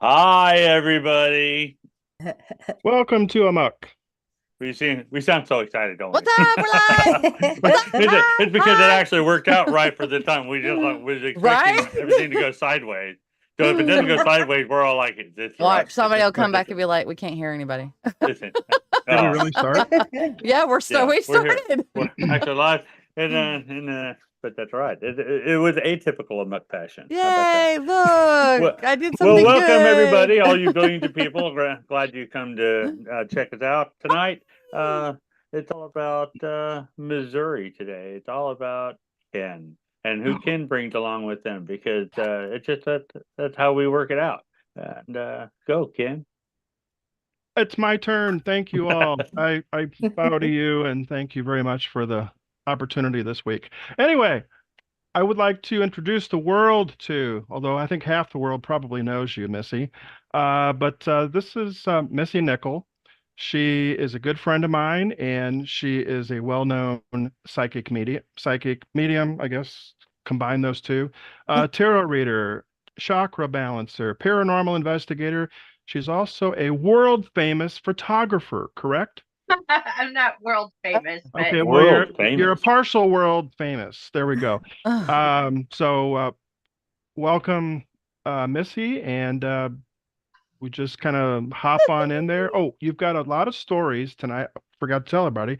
Hi, everybody. Welcome to A.M.O.K. We sound so excited, don't What's we? up? We're live. What's up? It's because it Hi. actually worked out right for the time. We just was expecting Right? everything to go sideways. So if it doesn't go sideways, we're all like, "It's Watch, somebody will come back and be like, "We can't hear anybody." Listen, Did we really start? Yeah, we we're here. started. We're actually live, but that's right. It was atypical of Muck Passion. How about that? Yay! Look, I did Well, something welcome good. everybody, all you billions of people. Glad you come to check us out tonight. It's all about Missouri today. It's all about Ken and who Ken brings along with them because it's just that's how we work it out. And go, Ken. It's my turn. Thank you all. I bow to you and thank you very much for the opportunity this week. Anyway, I would like to introduce the world to, although I think half the world probably knows you, Missy. But this is Missy Nichols. She is a good friend of mine, and she is a well-known psychic medium, I guess, combine those two. Tarot reader, chakra balancer, paranormal investigator. She's also a world famous photographer, correct? I'm not world famous, but Okay, well, you're a famous. partial world famous. There we go. Ugh. Welcome, Missy, and we just kind of hop on in there. Oh, you've got a lot of stories tonight. Forgot to tell everybody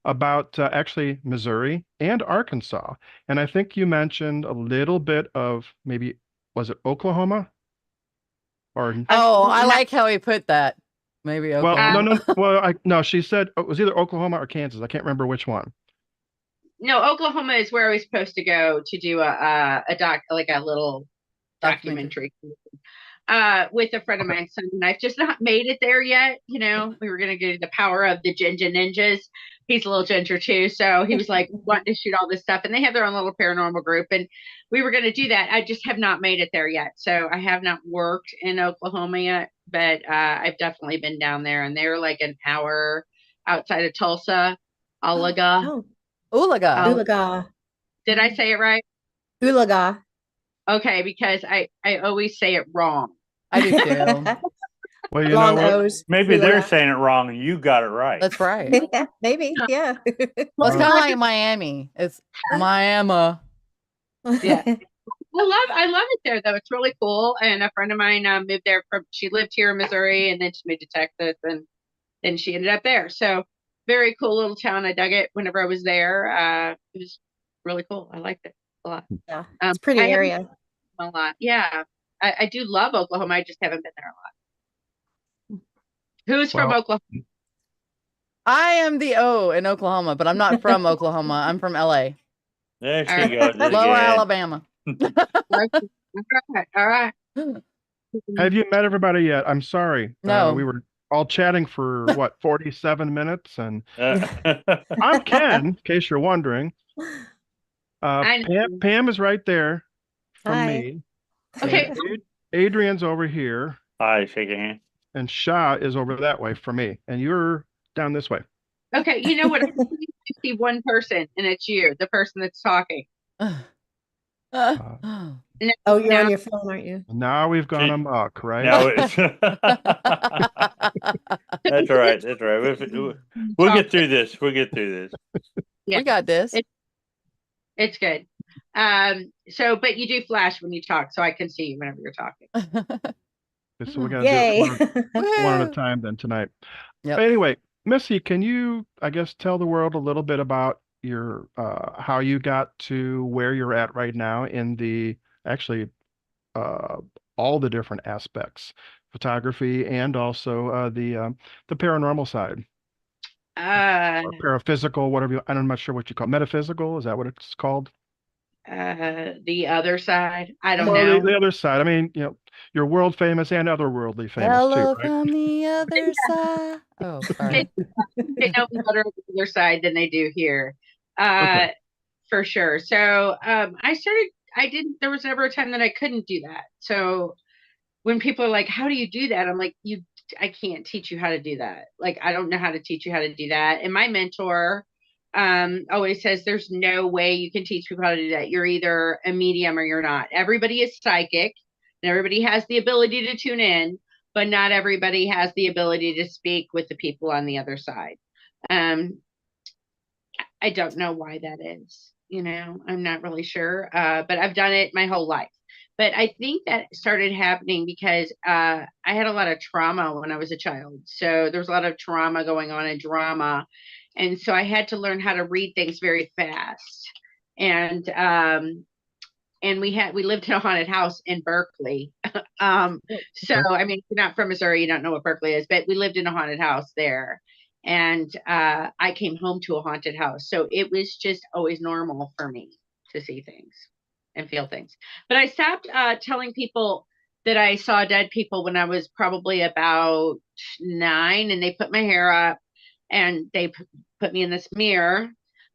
about actually Missouri and Arkansas. And I think you mentioned a little bit of maybe, was it Oklahoma? Or Oh, I like how he put that. Maybe well, Oklahoma. no. Well, no, she said it was either Oklahoma or Kansas. I can't remember which one. no, Oklahoma is where I was supposed to go to do a little documentary with a friend of mine's son, and I've just not made it there yet. We were gonna go to the Power of the Ginger Ninjas. He's a little ginger too, so he was like wanting to shoot all this stuff, and they have their own little paranormal group, and we were gonna do that. I just have not made it there yet, so I have not worked in Oklahoma yet, but I've definitely been down there, and they're like an hour outside of Tulsa, Alaga. Oh, Oolaga. Oolaga. Did I say it right? Oolaga. Okay, because I always say it wrong. I do too. Well, you Long know what? O's. Maybe they're Oolaga. saying it wrong and you got it right. That's right. Yeah, maybe. Yeah. Well, it's kind of like Miami. It's Miami. Yeah. I love it there though. It's really cool. And a friend of mine moved there she lived here in Missouri and then she moved to Texas and then she ended up there. So very cool little town. I dug it whenever I was there. It was really cool. I liked it a lot. Yeah. It's a pretty I haven't area. been a lot. Yeah. I do love Oklahoma. I just haven't been there a lot. Who's from Well, Oklahoma? I am the O in Oklahoma, but I'm not from Oklahoma. I'm from LA. There she goes. Lower again. Alabama. All right. have you met everybody yet? I'm sorry. No. We were all chatting for what, 47 minutes, and Uh, I'm Ken, in case you're wondering. I know. Pam is right there from Hi. me. Okay. And Adrian's over here, Hi, shake your hand. and Shah is over that way from me, and you're down this way. Okay, you know what? I see one person, and it's you, the person that's talking. Oh, you're on your phone, aren't you? Now we've gone amok, right? Now it's that's all right. That's all right. We'll get through this. We'll get through this. Yeah. We got this. It's good. But you do flash when you talk, so I can see you whenever you're talking. So we got to Yay. do it one at a time then tonight. Yep. But anyway, Missy, can you, I guess, tell the world a little bit about your how you got to where you're at right now in the actually all the different aspects, photography and also the paranormal side, or paraphysical, whatever you, I'm not sure what you call it. Metaphysical, is that what it's called? The other side, I don't Well, know. the other side. I mean, you're world famous and otherworldly famous Hello too, right? from the other side. Oh, sorry. They know me better on the other side than they do here. Okay. For sure. So there was never a time that I couldn't do that. So when people are like, how do you do that? I'm like, I can't teach you how to do that. Like, I don't know how to teach you how to do that. And my mentor always says there's no way you can teach people how to do that. You're either a medium or you're not. Everybody is psychic. And everybody has the ability to tune in, but not everybody has the ability to speak with the people on the other side. I don't know why that is. I'm not really sure. But I've done it my whole life. But I think that started happening because I had a lot of trauma when I was a child. So there was a lot of trauma going on and drama. And so I had to learn how to read things very fast. And we lived in a haunted house in Berkeley. So I mean, if you're not from Missouri, you don't know what Berkeley is, but we lived in a haunted house there. And I came home to a haunted house. So it was just always normal for me to see things and feel things. But I stopped telling people that I saw dead people when I was probably about 9, and they put my hair up and they put me in this mirror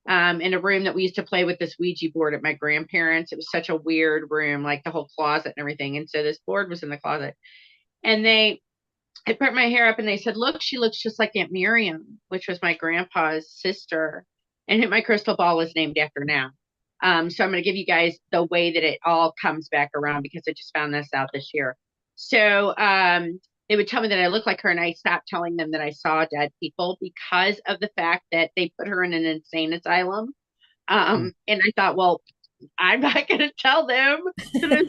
in a room that we used to play with this Ouija board at my grandparents'. It was such a weird room, like the whole closet and everything. And so this board was in the closet, and I put my hair up and they said, look, she looks just like Aunt Miriam, which was my grandpa's sister, and my crystal ball is named after now. So I'm going to give you guys the way that it all comes back around, because I just found this out this year. So they would tell me that I look like her, and I stopped telling them that I saw dead people because of the fact that they put her in an insane asylum. And I thought, well, I'm not going to tell them because they're going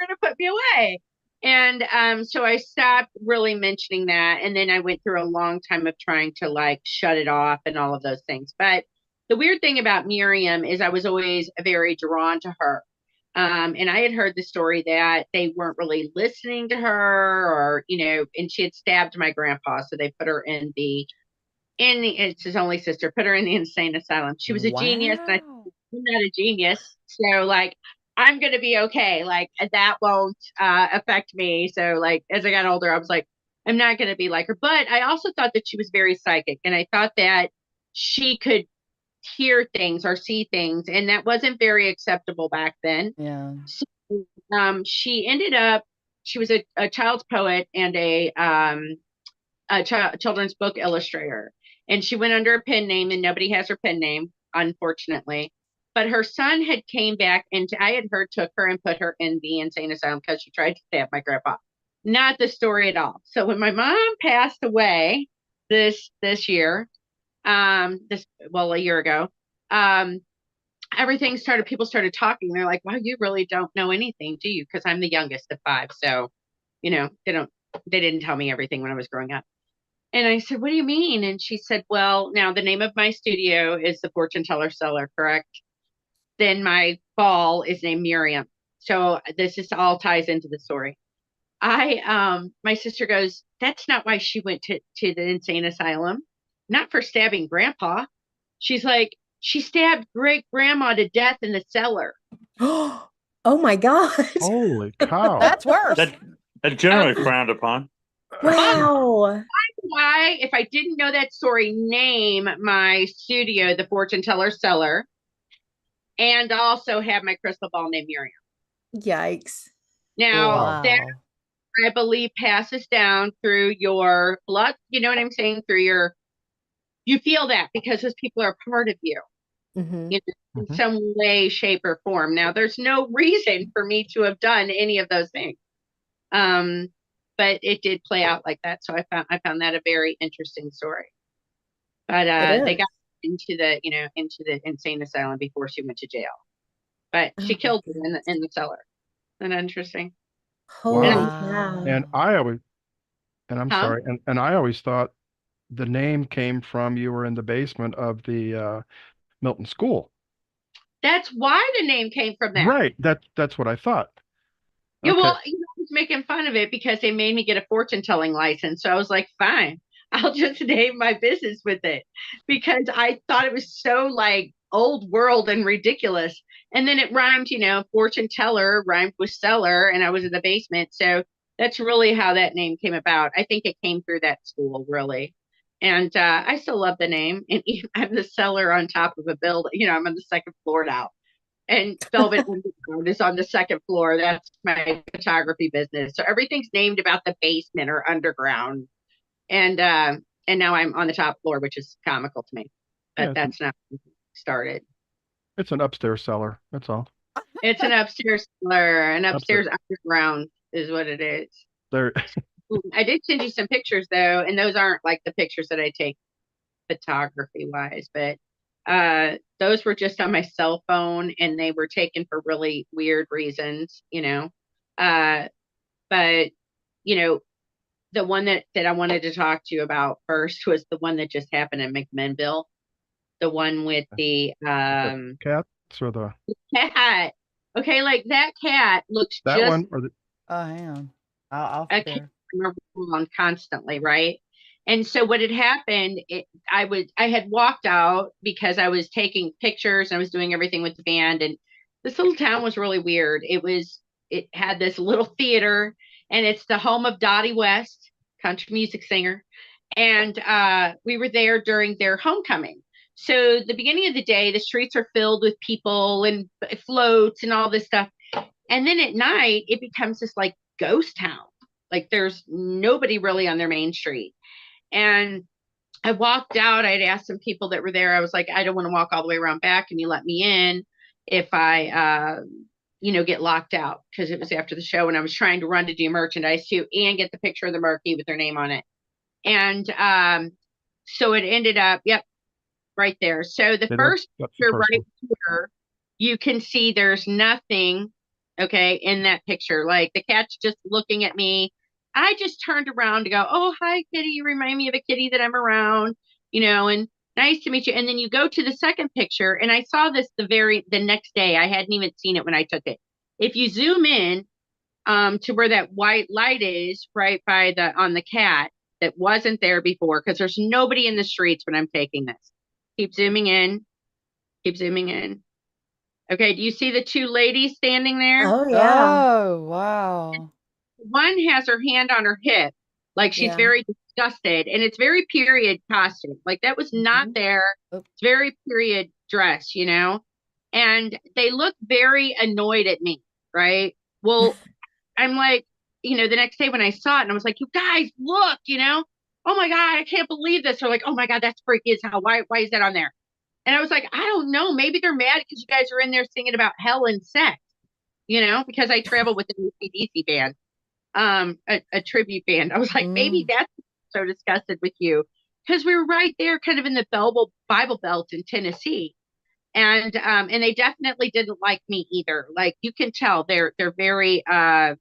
to put me away. And so I stopped really mentioning that. And then I went through a long time of trying to like shut it off and all of those things. But the weird thing about Miriam is I was always very drawn to her. And I had heard the story that they weren't really listening to her, or, and she had stabbed my grandpa. So they put her it's his only sister, put her in the insane asylum. She was a genius. And I'm not a genius. So like, I'm going to be okay. Like that won't affect me. So like, as I got older, I was like, I'm not going to be like her. But I also thought that she was very psychic. And I thought that she could hear things or see things. And that wasn't very acceptable back then. Yeah. So, she was a child's poet and a children's book illustrator. And she went under a pen name, and nobody has her pen name, unfortunately. But her son had came back, and I had heard took her and put her in the insane asylum because she tried to stab my grandpa. Not the story at all. So when my mom passed away this year, a year ago, people started talking. They're like, wow, you really don't know anything, do you? Because I'm the youngest of 5. So, they didn't tell me everything when I was growing up. And I said, what do you mean? And she said, well, now the name of my studio is the Fortune Tellers Cellar, correct? Then my ball is named Miriam. So this is all ties into the story. My sister goes, that's not why she went to the insane asylum. Not for stabbing grandpa. She's like, she stabbed great grandma to death in the cellar. Oh my God. Holy cow. That's worse. That's generally frowned upon. Wow. Why, if I didn't know that story, name my studio the Fortune Tellers Cellar, and also have my crystal ball named Miriam. Yikes. Now, that I believe passes down through your blood. You know what I'm saying? You feel that because those people are part of you. Mm-hmm. In some way, shape, or form. Now, there's no reason for me to have done any of those things. But it did play out like that. So I found that a very interesting story. But they got into the insane asylum before she went to jail. But she killed him in the cellar. Isn't that interesting? Holy Wow. And I always thought the name came from you were in the basement of the Milton School. That's why the name came from that. Right. That's what I thought. Yeah, Okay. well, I was making fun of it because they made me get a fortune telling license. So I was like, fine, I'll just name my business with it, because I thought it was so like old world and ridiculous. And then it rhymed, fortune teller rhymed with cellar, and I was in the basement. So that's really how that name came about. I think it came through that school, really. And I still love the name. And I'm the cellar on top of a building. I'm on the second floor now. And Velvet Underground is on the second floor. That's my photography business. So everything's named about the basement or underground. And now I'm on the top floor, which is comical to me. But that's not started. It's an upstairs cellar. That's all. It's an upstairs cellar, an Upstairs. upstairs underground is what it is. There. I did send you some pictures though, and those aren't like the pictures that I take photography wise, but those were just on my cell phone and they were taken for really weird reasons, but the one that I wanted to talk to you about first was the one that just happened in McMinnville, the one with the Cats or the cat. Okay, like that cat looks that just one or the Oh, hang on. I'll a there. camera on constantly, right? And so what had happened, I had walked out because I was taking pictures and I was doing everything with the band, and this little town was really weird. It had this little theater, and it's the home of Dottie West, country music singer. And we were there during their homecoming. So the beginning of the day, the streets are filled with people and floats and all this stuff. And then at night, it becomes this like ghost town. Like there's nobody really on their main street. And I walked out. I had asked some people that were there. I was like, I don't want to walk all the way around back. And you let me in if I, get locked out, because it was after the show and I was trying to run to do merchandise too and get the picture of the marquee with their name on it. And so it ended up, yep, right there. So the first picture right here, you can see there's nothing, okay, in that picture. Like the cat's just looking at me. I just turned around to go, oh, hi, kitty. You remind me of a kitty that I'm around, and nice to meet you. And then you go to the second picture, and I saw this the next day. I hadn't even seen it when I took it. If you zoom in to where that white light is right by on the cat that wasn't there before, because there's nobody in the streets when I'm taking this. Keep zooming in. Keep zooming in. Okay, do you see the two ladies standing there? Oh, yeah. Oh, wow. One has her hand on her hip, like she's very disgusted, and it's very period costume. Like that was not there. It's very period dress, and they look very annoyed at me, right? Well, I'm like, the next day when I saw it, and I was like, you guys, look, oh my God, I can't believe this. They're like, oh my God, that's freaky as hell. Why is that on there? And I was like, I don't know. Maybe they're mad because you guys are in there singing about hell and sex, because I travel with the DC band. A tribute band. I was like, maybe that's so disgusted with you, because we were right there kind of in the Bible Belt in Tennessee. And they definitely didn't like me either. Like you can tell they're very and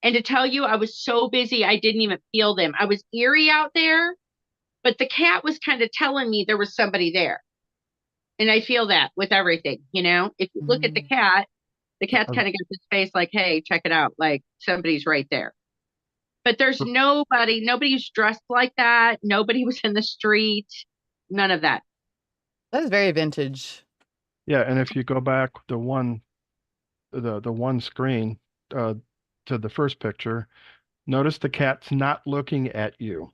to tell you, I was so busy I didn't even feel them. I was eerie out there, but the cat was kind of telling me there was somebody there. And I feel that with everything, if you look at the cat's kind of got this face like, hey, check it out. Like somebody's right there. But there's nobody's dressed like that. Nobody was in the street. None of that. That is very vintage. Yeah, and if you go back the one screen to the first picture, notice the cat's not looking at you.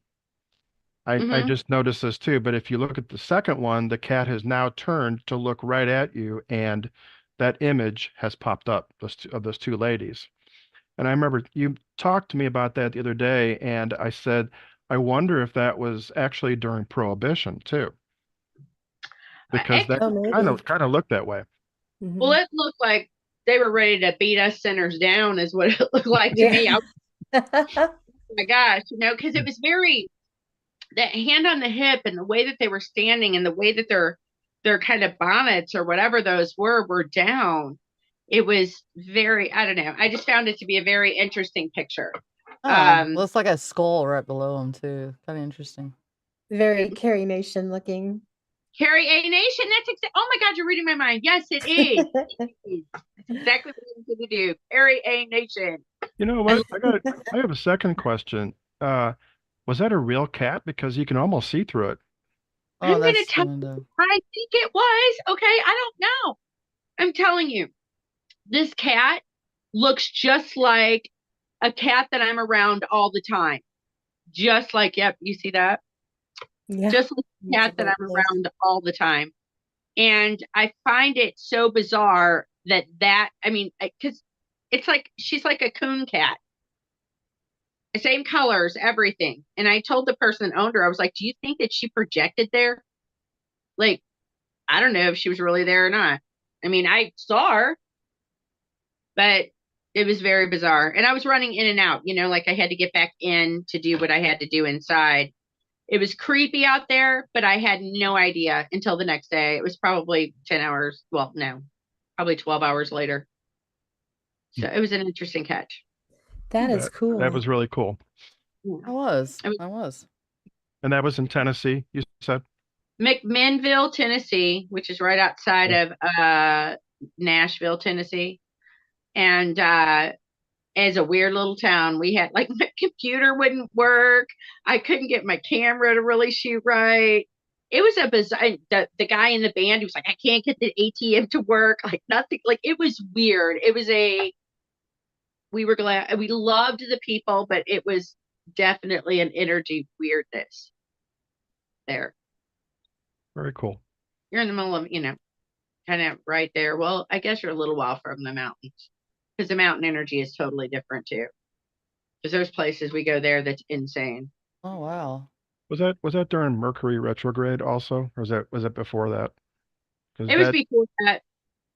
I just noticed this too, but if you look at the second one, the cat has now turned to look right at you, and that image has popped up of those two ladies. And I remember you talked to me about that the other day, and I said, I wonder if that was actually during Prohibition too, because that kind of looked that way. Well, it looked like they were ready to beat us sinners down, is what it looked like to me. Oh my gosh, because it was very that hand on the hip, and the way that they were standing, and the way that their kind of bonnets or whatever those were down. It was very, I don't know. I just found it to be a very interesting picture. Looks like a skull right below them too. Kind of interesting. Very Carrie Nation looking. Carrie A Nation. That's oh my God, you're reading my mind. Yes, it is. That's exactly what I'm going to do. Carrie A Nation. You know what? I have a second question. Was that a real cat? Because you can almost see through it. I'm going to tell you. I think it was. Okay, I don't know. I'm telling you, this cat looks just like a cat that I'm around all the time. Just like, yep, you see that? Yeah. Just like a cat that I'm around all the time. And I find it so bizarre because it's like, she's like a coon cat. Same colors, everything. And I told the person that owned her, I was like, do you think that she projected there? Like, I don't know if she was really there or not. I mean, I saw her, but it was very bizarre. And I was running in and out, like I had to get back in to do what I had to do inside. It was creepy out there, but I had no idea until the next day. It was probably 10 hours. Well, no, probably 12 hours later. So it was an interesting catch. That is cool. That was really cool. I was. And that was in Tennessee, you said? McMinnville, Tennessee, which is right outside of Nashville, Tennessee. And as a weird little town, we had like my computer wouldn't work. I couldn't get my camera to really shoot right. It was a bizarre. The guy in the band, he was like, I can't get the ATM to work. Like nothing. Like it was weird. It was we were glad. We loved the people, but it was definitely an energy weirdness there. Very cool. You're in the middle of, kind of right there. Well, I guess you're a little while from the mountains because the mountain energy is totally different too. Because there's places we go there that's insane. Oh wow. Was that during Mercury retrograde also, or was it before that? It was before that.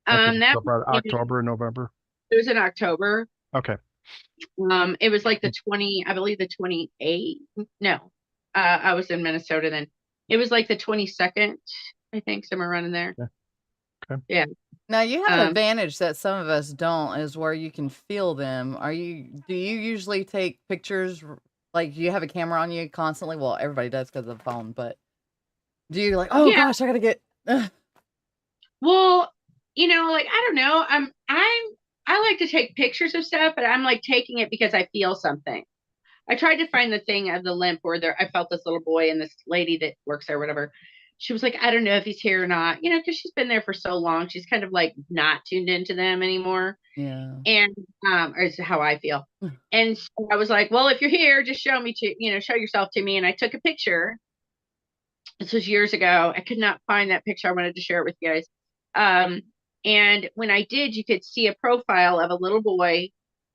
That about October, November. It was in October. Okay. It was like the 28th. No, I was in Minnesota then. It was like the 22nd, I think, somewhere around in there. Yeah. Okay. Yeah. Now you have an advantage that some of us don't, is where you can feel them. Do you usually take pictures? Like, you have a camera on you constantly? Well, everybody does because of the phone, but do you like, oh gosh, I gotta get. Well, like I don't know. I like to take pictures of stuff, but I'm like taking it because I feel something. I tried to find the thing of the limp where I felt this little boy and this lady that works there, whatever. She was like, I don't know if he's here or not, because she's been there for so long. She's kind of like not tuned into them anymore. Yeah. And is how I feel. And so I was like, well, if you're here, just show yourself to me. And I took a picture. This was years ago. I could not find that picture. I wanted to share it with you guys. And when I did, you could see a profile of a little boy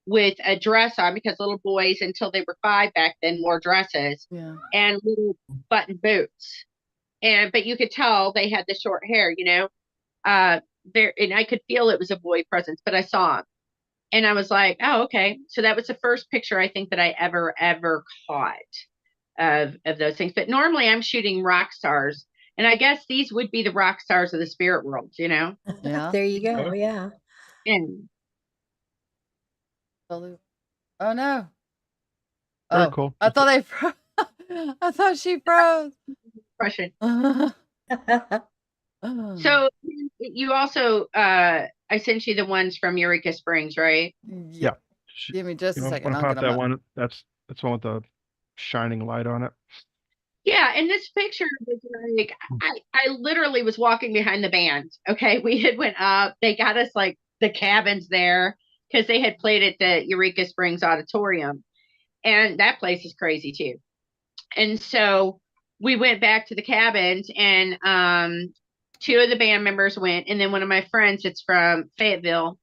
with a dress on, because little boys until they were 5 back then wore dresses and little button boots. But you could tell they had the short hair, there, and I could feel it was a boy presence, but I saw him and I was like, oh, okay. So that was the first picture I think that I ever caught of those things. But normally I'm shooting rock stars, and I guess these would be the rock stars of the spirit world, Yeah. There you go. Yeah. And oh no. Very cool. I thought I thought she froze. Question. So you also I sent you the ones from Eureka Springs, right? Yeah. Give me just a second. I'll pop that one. That's the one with the shining light on it. Yeah, and this picture was like, I literally was walking behind the band. Okay, we had went up. They got us like the cabins there because they had played at the Eureka Springs Auditorium, and that place is crazy too. And so we went back to the cabins, and 2 of the band members went, and then one of my friends, it's from Fayetteville,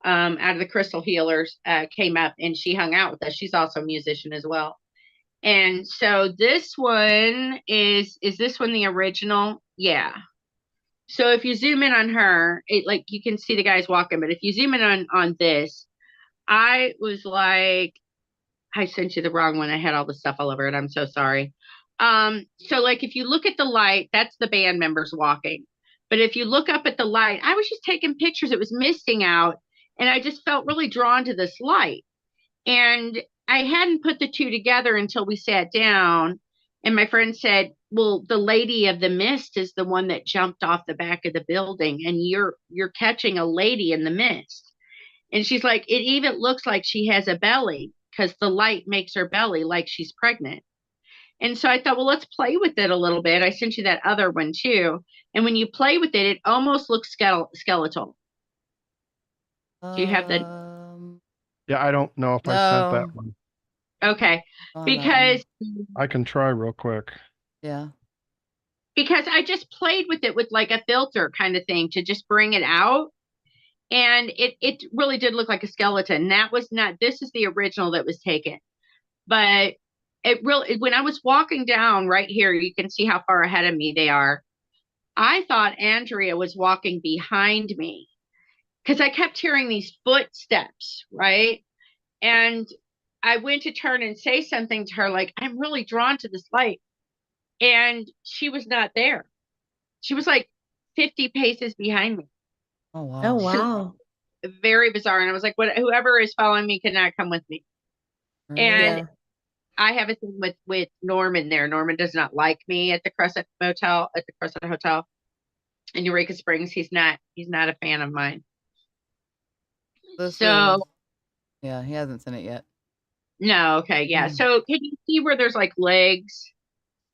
out of the Crystal Healers, came up, and she hung out with us. She's also a musician as well. And so this one is this one the original? Yeah. So if you zoom in on her, like you can see the guys walking, but if you zoom in on this, I was like, I sent you the wrong one. I had all the stuff all over it. I'm so sorry. So like if you look at the light, that's the band members walking. But if you look up at the light, I was just taking pictures. It was misting out, and I just felt really drawn to this light. And I hadn't put the two together until we sat down, and my friend said, well, the lady of the mist is the one that jumped off the back of the building, and you're catching a lady in the mist. And she's like, it even looks like she has a belly because the light makes her belly like she's pregnant. And so I thought, well, let's play with it a little bit. I sent you that other one too. And when you play with it, it almost looks skeletal. Do you have that? Yeah, I don't know if I sent that one. Okay. Because I can try real quick. Yeah. Because I just played with it with like a filter kind of thing to just bring it out. And it really did look like a skeleton. That was not, this is the original that was taken. But it really, when I was walking down right here, you can see how far ahead of me they are. I thought Andrea was walking behind me. because I kept hearing these footsteps, right? And I went to turn and say something to her, like, I'm really drawn to this light. And she was not there. She was like 50 paces behind me. Oh wow. Oh, wow. Very bizarre. And I was like, whoever is following me cannot come with me. Right. And Yeah. I have a thing with Norman there. Norman does not like me at the Crescent Hotel in Eureka Springs. He's not a fan of mine. This So is, yeah, he hasn't seen it yet. no, okay, yeah. So can you see where there's like legs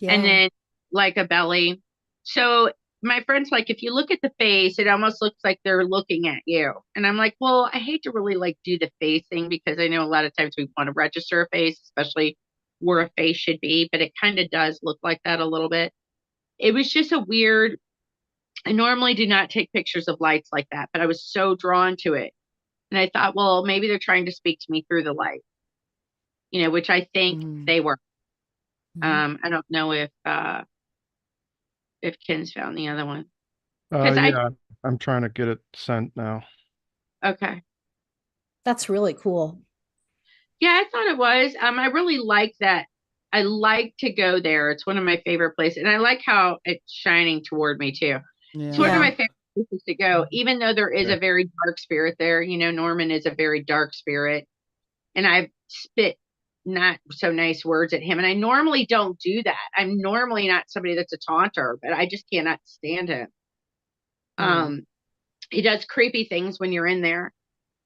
and Yeah. then like a belly? So my friend's like, if you look at the face, it almost looks like they're looking at you. And I'm like, well, I hate to really like do the face thing because I know a lot of times we want to register a face, especially where a face should be, but it kind of does look like that a little bit. It was just a weird, I normally do not take pictures of lights like that, but I was so drawn to it. And I thought, well, maybe they're trying to speak to me through the light, which I think they were. I don't know if Ken's found the other one. Yeah, I'm trying to get it sent now. Okay. That's really cool. Yeah, I thought it was. I really like that. I like to go there. It's one of my favorite places. And I like how it's shining toward me too. It's one of my favorite places to go, even though there is a very dark spirit there. Norman is a very dark spirit. And I've spit not so nice words at him. And I normally don't do that. I'm normally not somebody that's a taunter, but I just cannot stand him. He does creepy things when you're in there.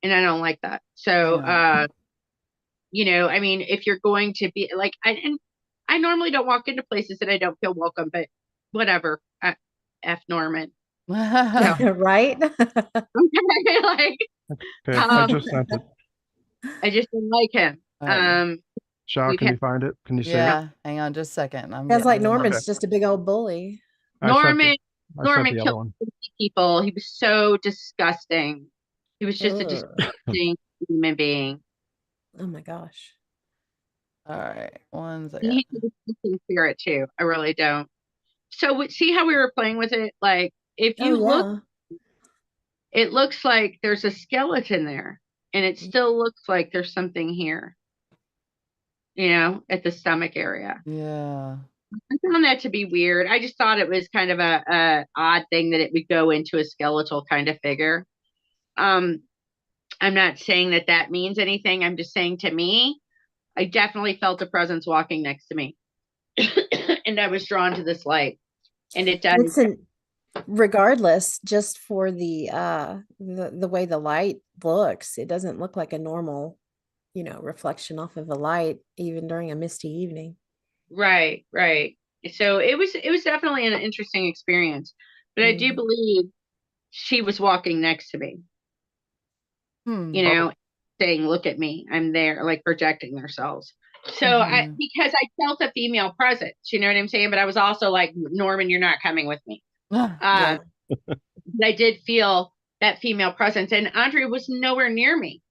And I don't like that. So, I mean, if you're going to be like, I normally don't walk into places that I don't feel welcome, but whatever. F Norman. Right? Like, Okay, I just sent it. I just didn't like him. Shaw, can you find it? Can you say it? Yeah, hang on just a second. Sounds like Norman's just a big old bully. Norman the killed people. He was so disgusting. He was just a disgusting human being. Oh my gosh. All right, 1 second. He's a disgusting spirit too. I really don't. So see how we were playing with it? Like if you look, it looks like there's a skeleton there, and it still looks like there's something here. At the stomach area. Yeah. I found that to be weird. I just thought it was kind of a odd thing that it would go into a skeletal kind of figure. I'm not saying that means anything. I'm just saying, to me, I definitely felt a presence walking next to me. And I was drawn to this light. And it does. Regardless, just for the way the light looks, it doesn't look like a normal, reflection off of a light, even during a misty evening. Right. So it was definitely an interesting experience. But I do believe she was walking next to me. Saying, look at me, I'm there, like projecting themselves. So because I felt a female presence, you know what I'm saying? But I was also like, Norman, you're not coming with me. But I did feel that female presence, and Andrea was nowhere near me.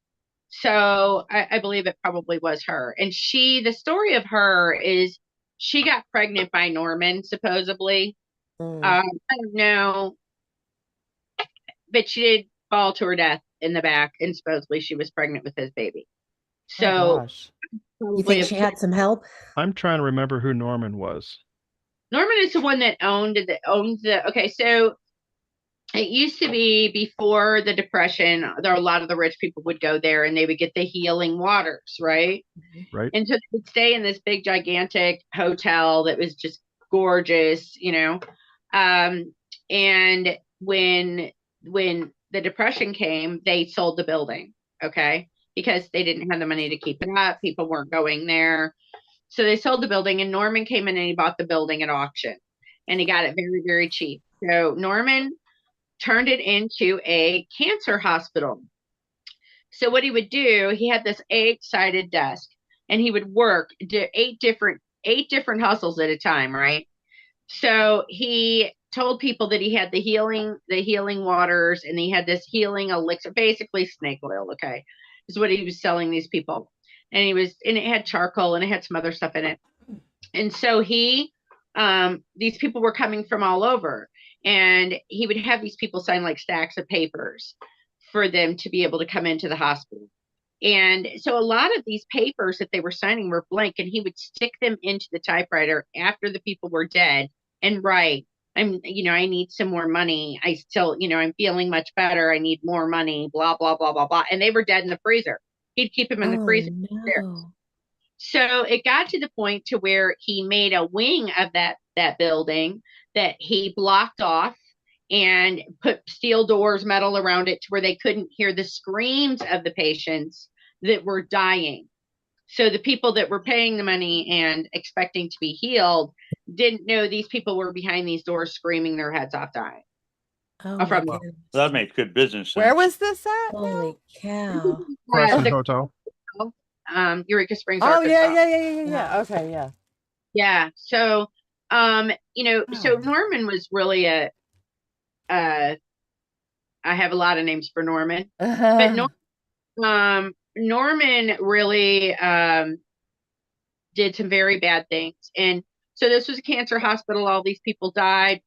So I believe it probably was her. And the story of her is she got pregnant by Norman, supposedly. I don't know, but she did fall to her death in the back, and supposedly she was pregnant with his baby. So you think she had some help? I'm trying to remember who Norman was. Norman is the one that owned the okay, so it used to be before the Depression, a lot of the rich people would go there and they would get the healing waters, right? Right. And so they would stay in this big gigantic hotel that was just gorgeous, and when the Depression came, they sold the building, okay, because they didn't have the money to keep it up. People weren't going there. So they sold the building, and Norman came in and he bought the building at auction, and he got it very, very cheap. So Norman turned it into a cancer hospital. So what he would do, he had this 8-sided desk, and he would work 8 different hustles at a time, right? So he told people that he had the healing waters, and he had this healing elixir, basically snake oil, okay, is what he was selling these people. And it had charcoal and it had some other stuff in it. And so these people were coming from all over, and he would have these people sign like stacks of papers for them to be able to come into the hospital. And so a lot of these papers that they were signing were blank, and he would stick them into the typewriter after the people were dead and write, I need some more money. I still, I'm feeling much better. I need more money, blah, blah, blah, blah, blah. And they were dead in the freezer. He'd keep them in the freezer. No. So it got to the point to where he made a wing of that building that he blocked off and put steel doors, metal around it to where they couldn't hear the screams of the patients that were dying. So the people that were paying the money and expecting to be healed didn't know these people were behind these doors screaming their heads off dying. Oh, Oh, from my Wow. goodness. That makes good business sense. Where was this at? Holy cow. Crescent the Hotel. Eureka Springs, Oh Arkansas. yeah. Okay, yeah. Yeah. So, so Norman was really I have a lot of names for Norman, but Norman really did some very bad things. And so this was a cancer hospital. All these people died.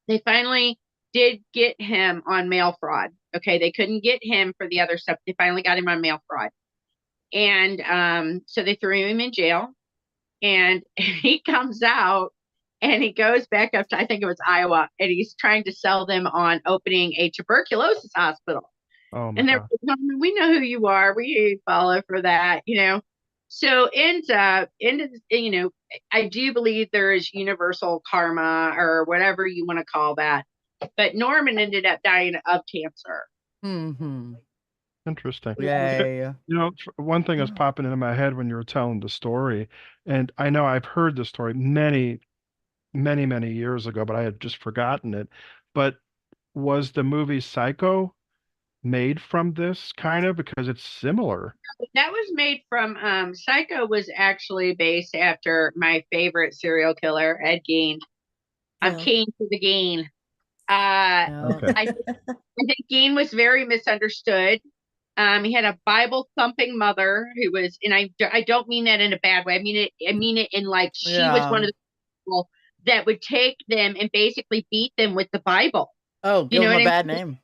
They finally did get him on mail fraud. Okay. They couldn't get him for the other stuff. They finally got him on mail fraud. And so they threw him in jail, and he comes out and he goes back up to, I think it was Iowa, and he's trying to sell them on opening a tuberculosis hospital. Oh my And they're God. like, we know who you are. We follow for that, So ends up, I do believe there is universal karma or whatever you want to call that. But Norman ended up dying of cancer. Mm-hmm. Interesting. Yeah. One thing is popping into my head when you were telling the story, and I know I've heard the story many, many, many years ago, but I had just forgotten it. But was the movie Psycho made from this kind of, because it's similar? That was made from Psycho was actually based after my favorite serial killer, Ed Gein. I'm Yeah. keen for the Gein. Okay. I think Gein was very misunderstood. He had a Bible thumping mother who was, and I don't mean that in a bad way. I mean it in like she was one of the people that would take them and basically beat them with the Bible. Oh, give him a bad mean? name.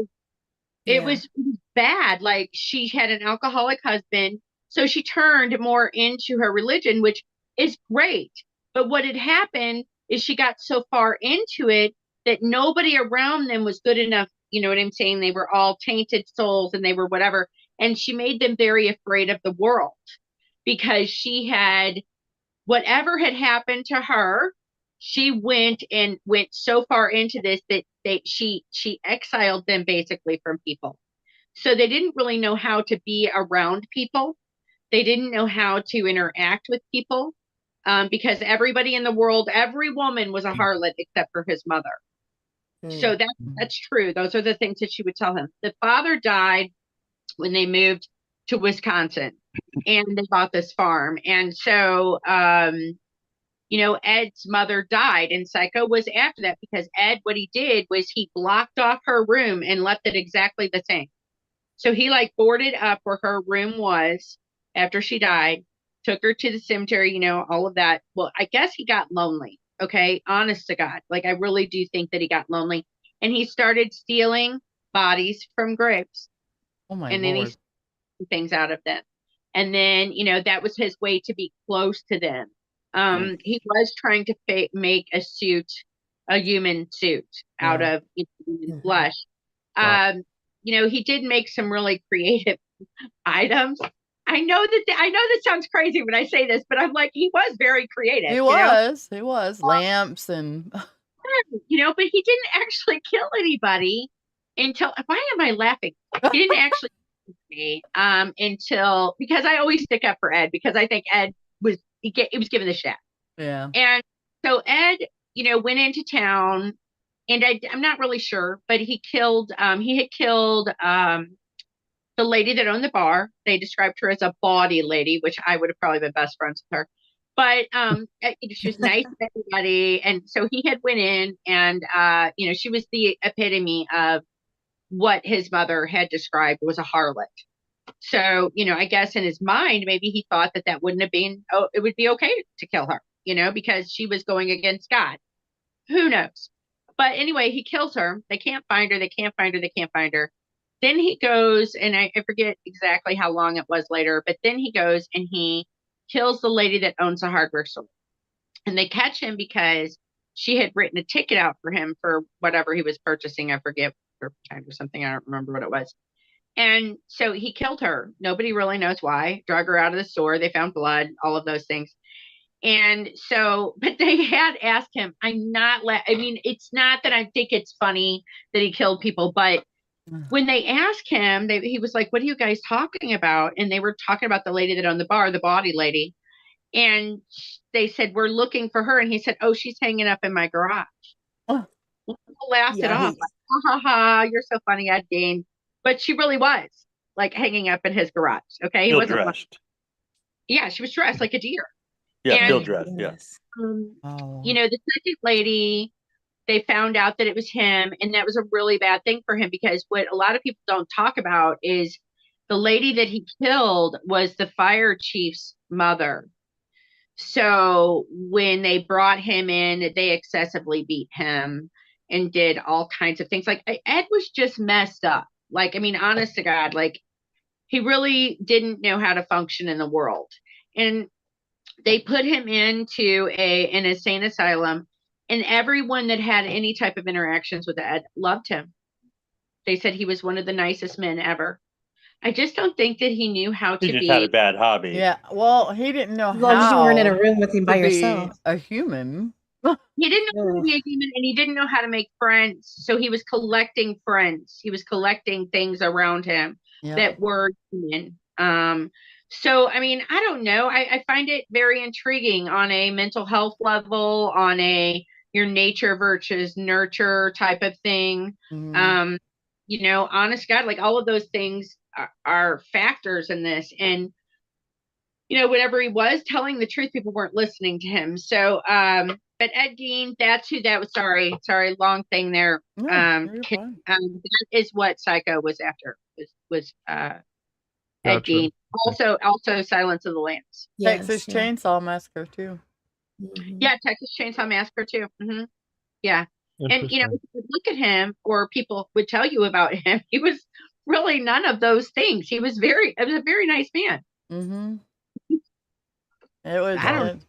It was bad. Like, she had an alcoholic husband, so she turned more into her religion, which is great. But what had happened is she got so far into it that nobody around them was good enough. You know what I'm saying? They were all tainted souls and they were whatever. And she made them very afraid of the world because she had, whatever had happened to her, she went so far into this that she exiled them basically from people. So they didn't really know how to be around people. They didn't know how to interact with people because everybody in the world, every woman was a harlot except for his mother. So that's true. Those are the things that she would tell him. The father died when they moved to Wisconsin and they bought this farm. And so, Ed's mother died, and Psycho was after that because Ed, what he did was he blocked off her room and left it exactly the same. So he boarded up where her room was after she died, took her to the cemetery, all of that. Well, I guess he got lonely. Okay. Honest to God. I really do think that he got lonely, and he started stealing bodies from graves. Oh my and Lord. Then he stole things out of them. And then, that was his way to be close to them. He was trying to make a human suit out of human flesh. Wow. He did make some really creative items. I know that sounds crazy when I say this, but I'm like, he was very creative. He was lamps and but he didn't actually kill anybody until, why am I laughing? He didn't actually kill me until, because I always stick up for Ed, because I think Ed was given the shot. yeah. And so Ed, went into town, and I'm not really sure, but he had killed the lady that owned the bar. They described her as a bawdy lady, which I would have probably been best friends with her. But she was nice to everybody. And so he had went in, and she was the epitome of what his mother had described was a harlot. So, I guess in his mind, maybe he thought that wouldn't have been, it would be okay to kill her, because she was going against God. Who knows? But anyway, he kills her. They can't find her. They can't find her. Then he goes, and I forget exactly how long it was later, but then he goes and he kills the lady that owns the hardware store. And they catch him because she had written a ticket out for him for whatever he was purchasing. I forget, for time or something. I don't remember what it was. And so he killed her. Nobody really knows why. Drug her out of the store. They found blood, all of those things. And so, but they had asked him, I mean, it's not that I think it's funny that he killed people, but when they asked him, he was like, what are you guys talking about? And they were talking about the lady that owned the bar, the body lady. And they said, we're looking for her. And he said, oh, she's hanging up in my garage. Oh. People laughed it Yeah, off. Like, ha ha ha, you're so funny, Ed Gein. But she really was like hanging up in his garage. Okay. He Still wasn't dressed. yeah, she was dressed like a deer. Yeah, And- still dressed. Yeah. yes. Oh. You know, the second lady, they found out that it was him, and that was a really bad thing for him, because what a lot of people don't talk about is the lady that he killed was the fire chief's mother. So when they brought him in, they excessively beat him and did all kinds of things. Like, Ed was just messed up. Like, I mean, honest to God, like, he really didn't know how to function in the world. And they put him into an insane asylum, and everyone that had any type of interactions with Ed loved him. They said he was one of the nicest men ever. I just don't think that he knew how He to just be. had a bad hobby. Yeah. Well, he didn't know As long as you weren't in a how room with him by to be yourself. a human. He didn't know how to be a human, and he didn't know how to make friends. So he was collecting friends. He was collecting things around him Yeah. that were human. So, I mean, I don't know. I find it very intriguing on a mental health level, on a your nature versus nurture type of thing. Mhm. You know, honest God, like all of those things are factors in this. And, you know, whenever he was telling the truth, people weren't listening to him. So, but Ed Gein, that's who that was. Sorry, long thing there. Yeah, you're fine. That is what Psycho was after. Was Ed Gotcha. Gein. Also Silence of the Lambs. Texas Yes, yeah. Chainsaw Massacre too. Mhm. Yeah, Texas Chainsaw Massacre too. Yeah, and you know, Interesting. if you would look at him, or people would tell you about him, he was really none of those things. He was it was a very nice man. Mm-hmm. It was. I don't-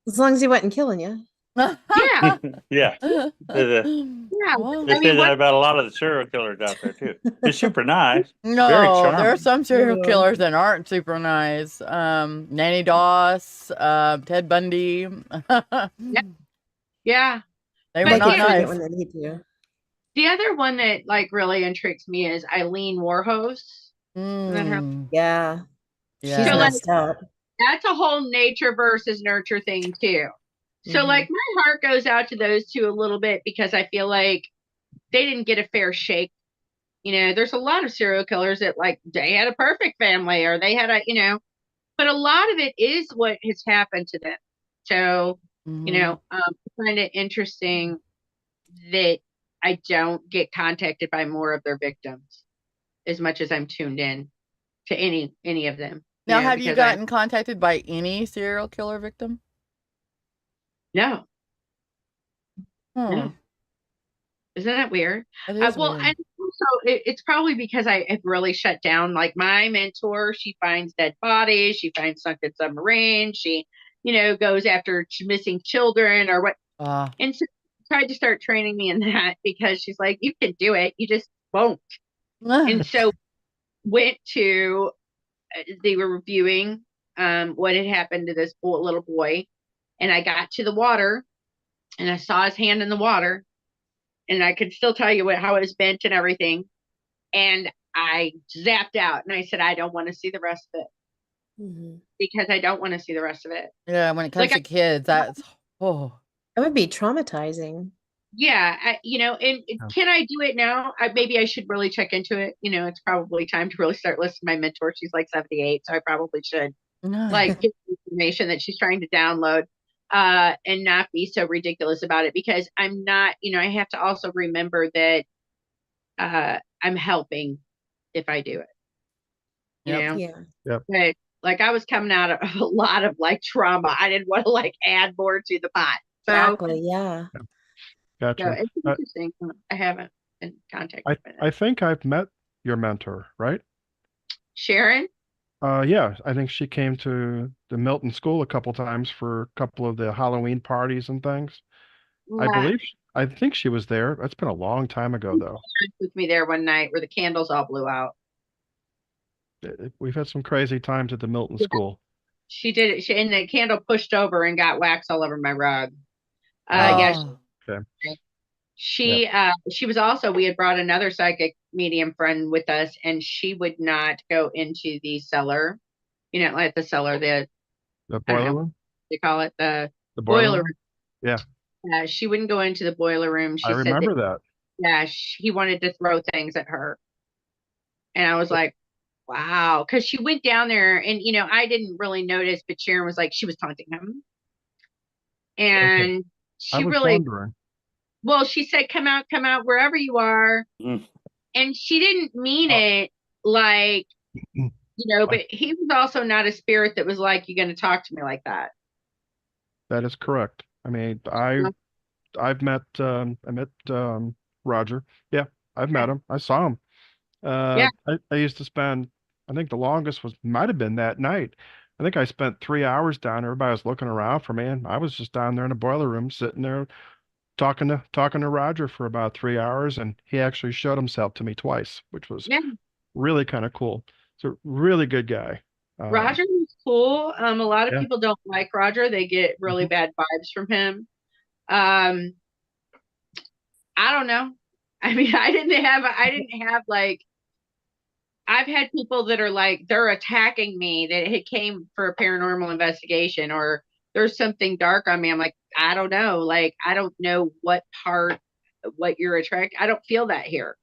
As long as he wasn't killing you. Yeah, Yeah. Yeah. Well, They I say mean, that about a lot of the serial killers out there too. They're super nice. no, charming. there are some serial Yeah. killers that aren't super nice. Nanny Doss, Ted Bundy. yeah. They But were They not can treat it nice. when they need to. The other one that like really intrigues me is Eileen Warhose. that her? Mm, Yeah. yeah. She's So, like- messed up. That's a whole nature versus nurture thing too. So Mhm. like my heart goes out to those two a little bit, because I feel like they didn't get a fair shake. You know, there's a lot of serial killers that like they had a perfect family, or they had but a lot of it is what has happened to them. So, Mhm. you know, I find it interesting that I don't get contacted by more of their victims as much as I'm tuned in to any of them. Now, know, have you because I- gotten contacted by any serial killer victim? No. Hmm. No. Isn't that weird? That is Well, weird. and also it's probably because I have really shut down. Like my mentor, she finds dead bodies, she finds sunken submarines, she, you know, goes after missing children or what. Ah. And so she tried to start training me in that, because she's like, you can do it, you just won't. And so went to, they were reviewing what had happened to this little boy, and I got to the water, and I saw his hand in the water. And I could still tell you how it was bent and everything. And I zapped out, and I said, I don't want to see the rest of it, Mhm. because I don't want to see the rest of it. Yeah, when it comes Like to kids, that's It would be traumatizing. Yeah. You know, and can I do it now? Maybe I should really check into it. You know, it's probably time to really start listening to my mentor. She's like 78, so I probably should like get the information that she's trying to download. And not be so ridiculous about it, because I'm not, you know, I have to also remember that I'm helping if I do it. You Yep. know? Yeah. But like I was coming out of a lot of like trauma. I didn't want to like add more to the pot. So, Exactly. Yeah. Gotcha. so it's interesting. I haven't been contacted by I think I've met your mentor, right? Sharon? Yeah, I think she came to the Milton School a couple times for a couple of the Halloween parties and things. Yeah. I think she was there. That's been a long time ago, though. With me there one night where the candles all blew out. We've had some crazy times at the Milton School. She did it. And the candle pushed over and got wax all over my rug. Oh. Okay. She was also, we had brought another psychic medium friend with us, and she would not go into the cellar, like the cellar, The boiler room? They call it the boiler room. Yeah. She wouldn't go into the boiler room. She I said remember that. Yeah, he wanted to throw things at her. And I was like, wow. Because she went down there and, I didn't really notice, but Sharon was like, she was taunting him. And I she was really, wondering. well, she said, come out, wherever you are. Mm. And she didn't mean it like, but he was also not a spirit that was like, you're going to talk to me like that. That is correct. I mean, I've met Roger. Yeah, I've met him. I saw him. Yeah. I used to spend, I think the longest might have been that night. I think I spent 3 hours down there. Everybody was looking around for me, and I was just down there in the boiler room, sitting there talking to Roger for about 3 hours, and he actually showed himself to me twice, which was really kind of cool. He's a really good guy. Roger was cool. A lot of Yeah. people don't like Roger. They get really bad vibes from him. I don't know. I mean, I didn't have like, I've had people that are like, they're attacking me, that it came for a paranormal investigation, or there's something dark on me. I'm like, I don't know. Like, I don't know what you're attracted. I don't feel that here.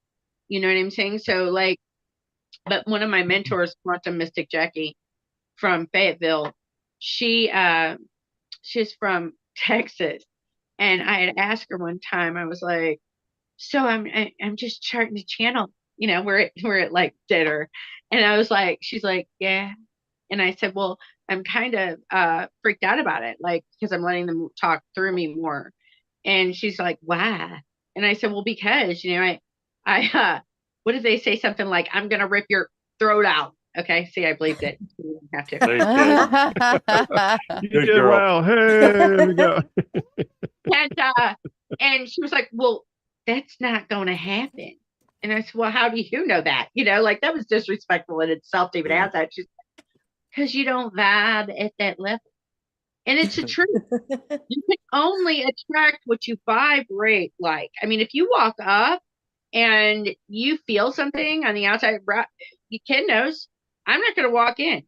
You know what I'm saying? So like, but one of my mentors, Quantum Mystic Jackie from Fayetteville, she's from Texas. And I had asked her one time, I was like, so I'm just charting the channel, we're at like dinner. And I was like, she's like, yeah. And I said, well, I'm kind of freaked out about it, like, because I'm letting them talk through me more. And she's like, why? And I said, well, because, I what did they say? Something like, I'm gonna rip your throat out. Okay, see, I believed it. You didn't have to. You Good did girl. well. Hey, there we go. And she was like, well, that's not going to happen. And I said, well, how do you know that? Like, that was disrespectful in itself to even ask that. She's like, because you don't vibe at that level. And it's the truth. You can only attract what you vibrate like. I mean, if you walk up and you feel something on the outside, Ken knows, I'm not going to walk in.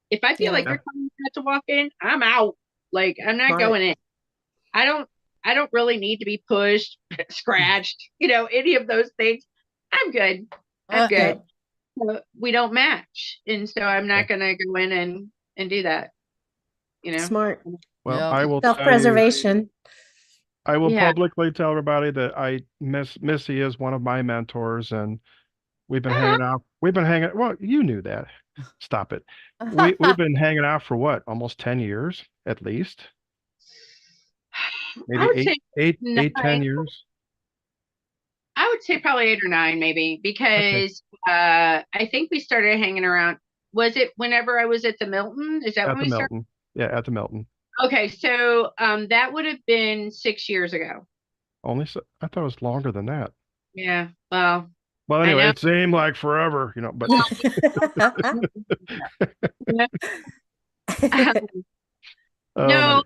If I feel like they're coming to walk in, I'm out. Like, I'm not going in. I don't really need to be pushed, scratched, any of those things. I'm good. I'm good. So we don't match. And so I'm not going to go in and do that. Smart. Well, I will tell you, Self-preservation. I will publicly tell everybody that Missy is one of my mentors, and we've been hanging out. Well, you knew that. Stop it. We've been hanging out for what? Almost 10 years, at least. Maybe eight, 10 years. I would say probably 8 or 9, maybe, because I think we started hanging around. Was it whenever I was at the Milton? Is that when we started? Milton. Yeah, at the Milton. Okay, so that would have been 6 years ago. I thought it was longer than that. Yeah, well. Well, anyway, it seemed like forever, but. No.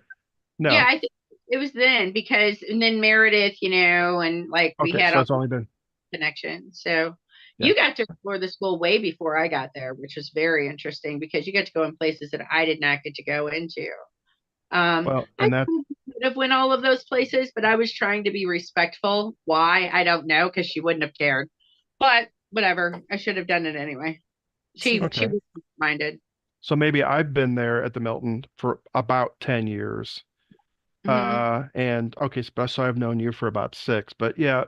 Yeah, I think it was then, because, and then Meredith, and like we had so it's only been connection. So you got to explore the school way before I got there, which was very interesting, because you got to go in places that I did not get to go into. Well, and that could have went all of those places, but I was trying to be respectful. Why? I don't know, because she wouldn't have cared. But whatever, I should have done it anyway. She was minded. So maybe I've been there at the Milton for about 10 years. And okay, so I've known you for about 6, but yeah,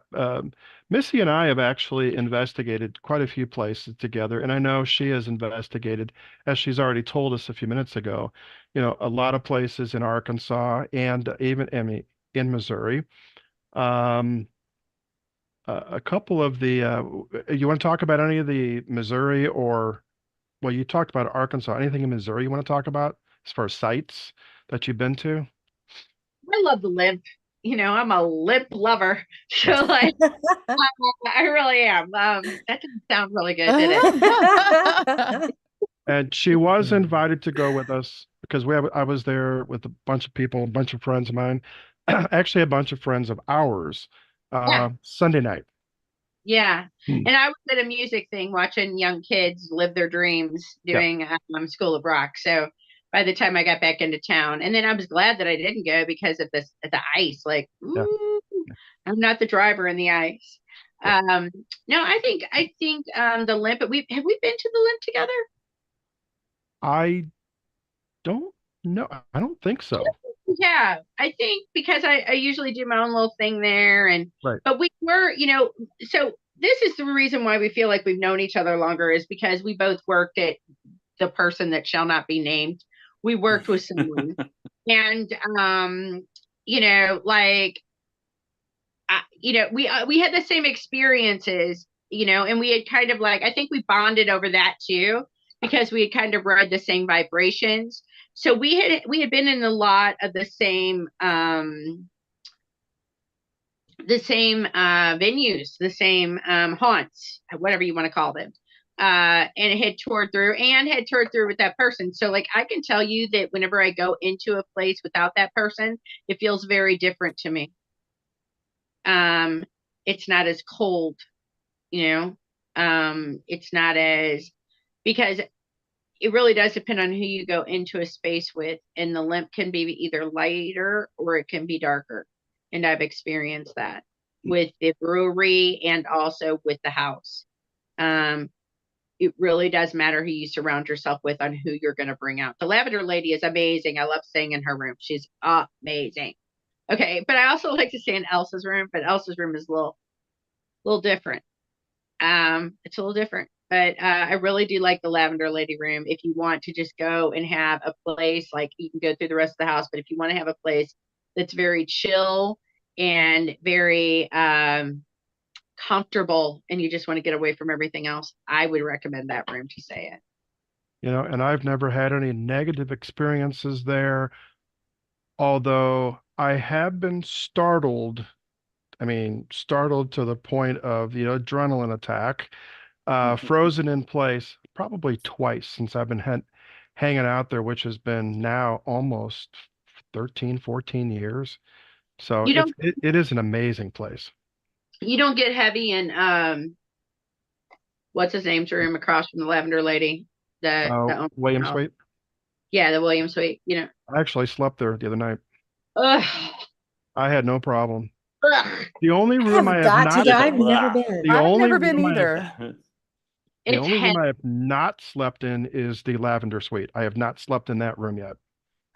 Missy and I have actually investigated quite a few places together, and I know she has investigated, as she's already told us a few minutes ago, a lot of places in Arkansas and even in Missouri. a couple of the, you want to talk about any of the Missouri or, well, you talked about Arkansas. Anything in Missouri you want to talk about as far as sites that you've been to? I love the limp. I'm a limp lover. So like I really am. That didn't sound really good, did it? And she was invited to go with us because I was there with a bunch of people, a bunch of friends of mine, actually a bunch of friends of ours, Yeah. Sunday night. Yeah. Hmm. And I was at a music thing watching young kids live their dreams doing School of Rock. So by the time I got back into town, and then I was glad that I didn't go because of the ice. Like, Yeah. ooh, I'm not the driver in the ice. No, I think the limp. Have we been to the limp together? I don't know. I don't think so. Yeah, I think because I usually do my own little thing there, Right. but we were, so this is the reason why we feel like we've known each other longer is because we both worked at the person that shall not be named. We worked with someone, and like, we had the same experiences, and we had kind of like I think we bonded over that too because we had kind of read the same vibrations. So we had been in a lot of the same venues, the same haunts, whatever you want to call them. And had toured through with that person. So like I can tell you that whenever I go into a place without that person, it feels very different to me. It's not as cold, it's not as because it really does depend on who you go into a space with, and the limp can be either lighter or it can be darker. And I've experienced that with the brewery and also with the house. It really does matter who you surround yourself with on who you're going to bring out. The Lavender Lady is amazing. I love staying in her room. She's amazing. Okay, but I also like to stay in Elsa's room, but Elsa's room is a little different. It's a little different, but I really do like the Lavender Lady room. If you want to just go and have a place, like you can go through the rest of the house, but if you want to have a place that's very chill and very comfortable and you just want to get away from everything else, I would recommend that room to stay in. And I've never had any negative experiences there, although I have been startled. I mean, startled to the point of the adrenaline attack, frozen in place probably twice since I've been hanging out there, which has been now almost 13, 14 years. So it is an amazing place. You don't get heavy in what's his name's room across from the Lavender Lady, the William Suite. Yeah, the William Suite. I actually slept there the other night. Ugh. I had no problem. Ugh. The only room I have not I've never been. I've never been either. The only room I have not slept in is the Lavender Suite. I have not slept in that room yet.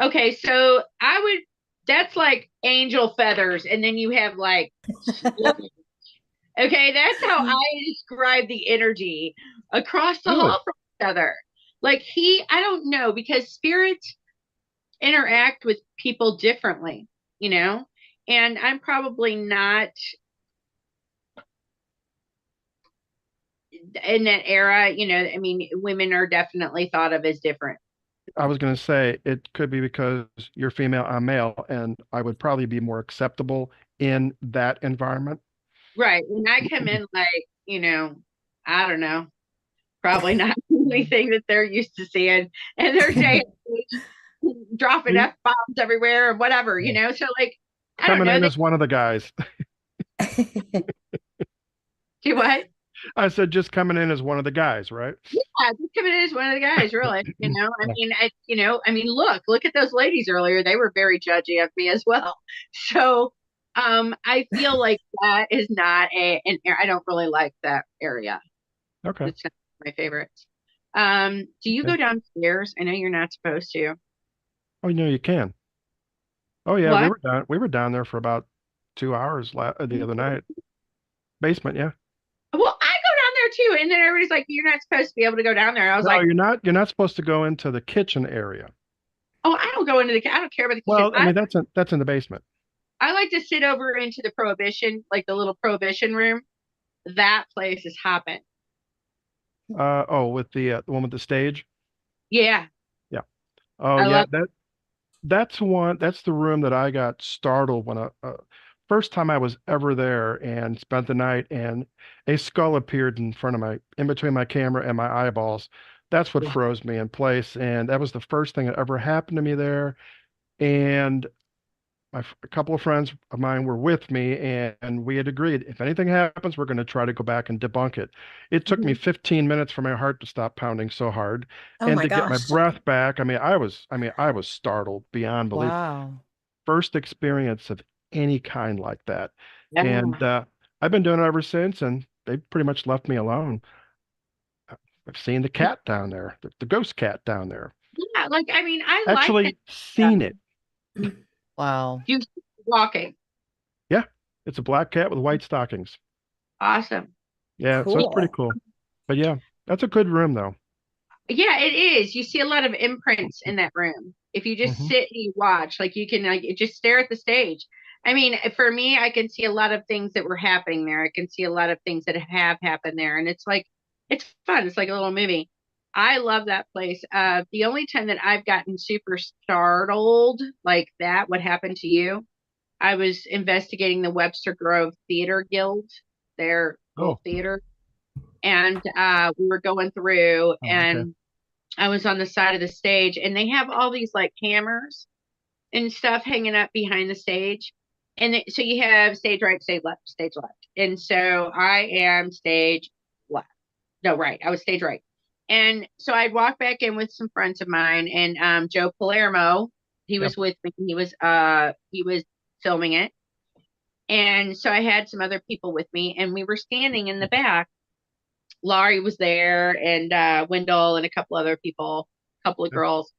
Okay, so that's like angel feathers, and then you have like okay, that's how I describe the energy across the hall from each other. Like I don't know, because spirits interact with people differently, and I'm probably not in that era, I mean, women are definitely thought of as different. I was going to say it could be because you're female, I'm male, and I would probably be more acceptable in that environment. Right. When I come in like, I don't know, probably not the only thing that they're used to seeing. And they're saying dropping F-bombs everywhere or whatever, So like I don't know. Coming in as one of the guys. Do what? I said just coming in as one of the guys, right? Yeah, just coming in as one of the guys, really. I mean, look at those ladies earlier. They were very judgy of me as well. So I feel like that is not an area. I don't really like that area. Okay. It's not my favorites. Do you go downstairs? I know you're not supposed to. Oh, you can. Oh yeah, What? we were down there for about 2 hours the other night. Basement, yeah. Well, I go down there too, and then everybody's like, "You're not supposed to be able to go down there." I was like, "No, you're not supposed to go into the kitchen area." Oh, I don't go into I don't care about the kitchen. Well, I mean that's in the basement. I like to sit over into the prohibition, like the little prohibition room. that place is hopping. With the one with the stage. Yeah. Yeah. Oh I yeah, love that's the room that I got startled when first time I was ever there and spent the night, and a skull appeared in between my camera and my eyeballs. That's what froze me in place, and that was the first thing that ever happened to me there. And a couple of friends of mine were with me, and we had agreed if anything happens, we're going to try to go back and debunk it. It took me 15 minutes for my heart to stop pounding so hard, Oh and my to get my gosh. breath back. I was startled beyond belief. Wow. First experience of any kind like that. Yeah. And I've been doing it ever since, and they pretty much left me alone. I've seen the cat down there, the ghost cat down there. Yeah, like I mean, I like that Actually seen it. Wow. you walking. Yeah, it's a black cat with white stockings. Awesome. Yeah, so it's pretty Cool. cool. But yeah, that's a good room though. Yeah, it is. You see a lot of imprints in that room. If you just Mhm. sit and you watch, like you can like just stare at the stage. I mean, for me, I can see a lot of things that were happening there. I can see a lot of things that have happened there, and it's like it's fun. It's like a little movie. I love that place. The only time that I've gotten super startled like that, what happened to you? I was investigating the Webster Grove Theater Guild, their Oh, little theater, and we were going through, okay. and I was on the side of the stage, and they have all these like cameras and stuff hanging up behind the stage. And so you have stage right, stage left, stage left. And so I am stage left. No, right. I was stage right. And so I'd walk back in with some friends of mine, and Joe Palermo, he Yep. was with me. He was filming it. And so I had some other people with me, and we were standing in the back. Laurie was there, and Wendell, and a couple other people, a couple of Yep. girls.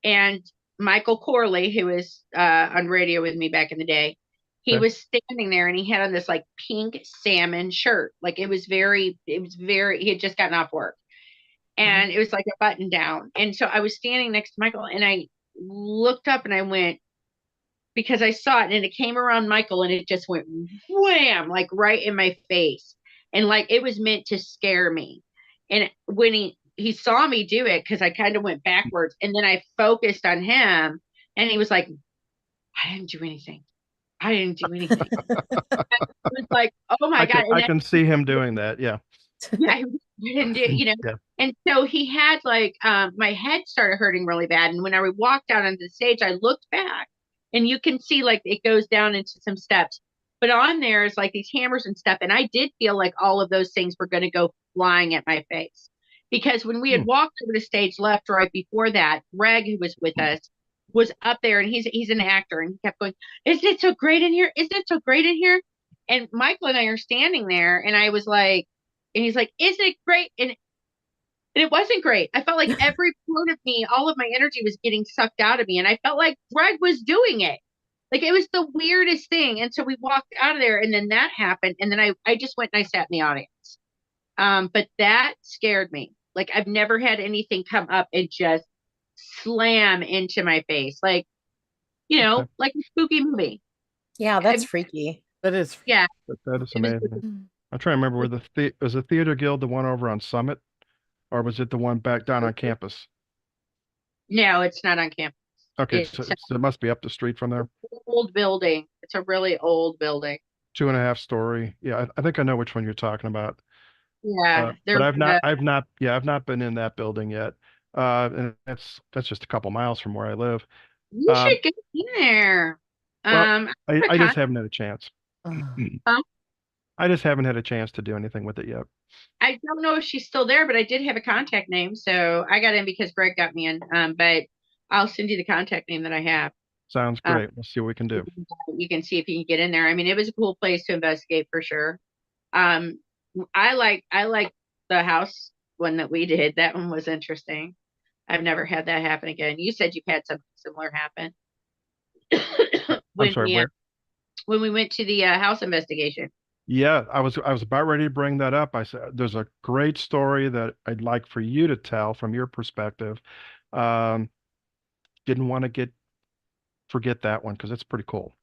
And Michael Corley, who was on radio with me back in the day, he Okay. was standing there, and he had on this like pink salmon shirt. Like it was very, he had just gotten off work, and it was like a button down. And so I was standing next to Michael, and I looked up and I went, because I saw it, and it came around Michael, and it just went wham, like right in my face. And like it was meant to scare me. And when he saw me do it, because I kind of went backwards, and then I focused on him, and he was like, I didn't do anything. I didn't do anything. It was like, oh my God. And I can see him doing that. Yeah. I didn't do, Yeah. And so he had like my head started hurting really bad. And when I walked out onto the stage, I looked back, and you can see like it goes down into some steps. But on there is like these hammers and stuff. And I did feel like all of those things were going to go flying at my face. Because when we had walked over to stage left right before that, Greg, who was with us, was up there, and he's an actor, and he kept going, isn't it so great in here? Isn't it so great in here? And Michael and I are standing there, and I was like, and he's like, isn't it great? And it wasn't great. I felt like every part of me, all of my energy was getting sucked out of me. And I felt like Greg was doing it. Like it was the weirdest thing. And so we walked out of there, and then that happened. And then I just went and I sat in the audience. But that scared me. Like I've never had anything come up and just slam into my face. Like, Okay. like a spooky movie. Yeah, that's freaky. That is. Yeah. That is It was- amazing. I'm trying to remember where was the Theater Guild the one over on Summit, or was it the one back down on campus? No, it's not on campus. Okay, It's so it must be up the street from there. an old building. It's a really old building. 2.5 story. Yeah, I think I know which one you're talking about. Yeah, But I've not been in that building yet. And that's just a couple miles from where I live. You Um, should get in there. well, I I just haven't had a chance. Huh? I just haven't had a chance to do anything with it yet. I don't know if she's still there, but I did have a contact name, so I got in because Greg got me in. But I'll send you the contact name that I have. Sounds great. We'll see what we can do. You can see if you can get in there. I mean, it was a cool place to investigate for sure. I like the house one that we did. That one was interesting. I've never had that happen again. You said you've had something similar happen. I'm when sorry, we where? when we went to the house investigation. Yeah, I was about ready to bring that up. I said there's a great story that I'd like for you to tell from your perspective. Um, didn't want to forget that one because it's pretty cool.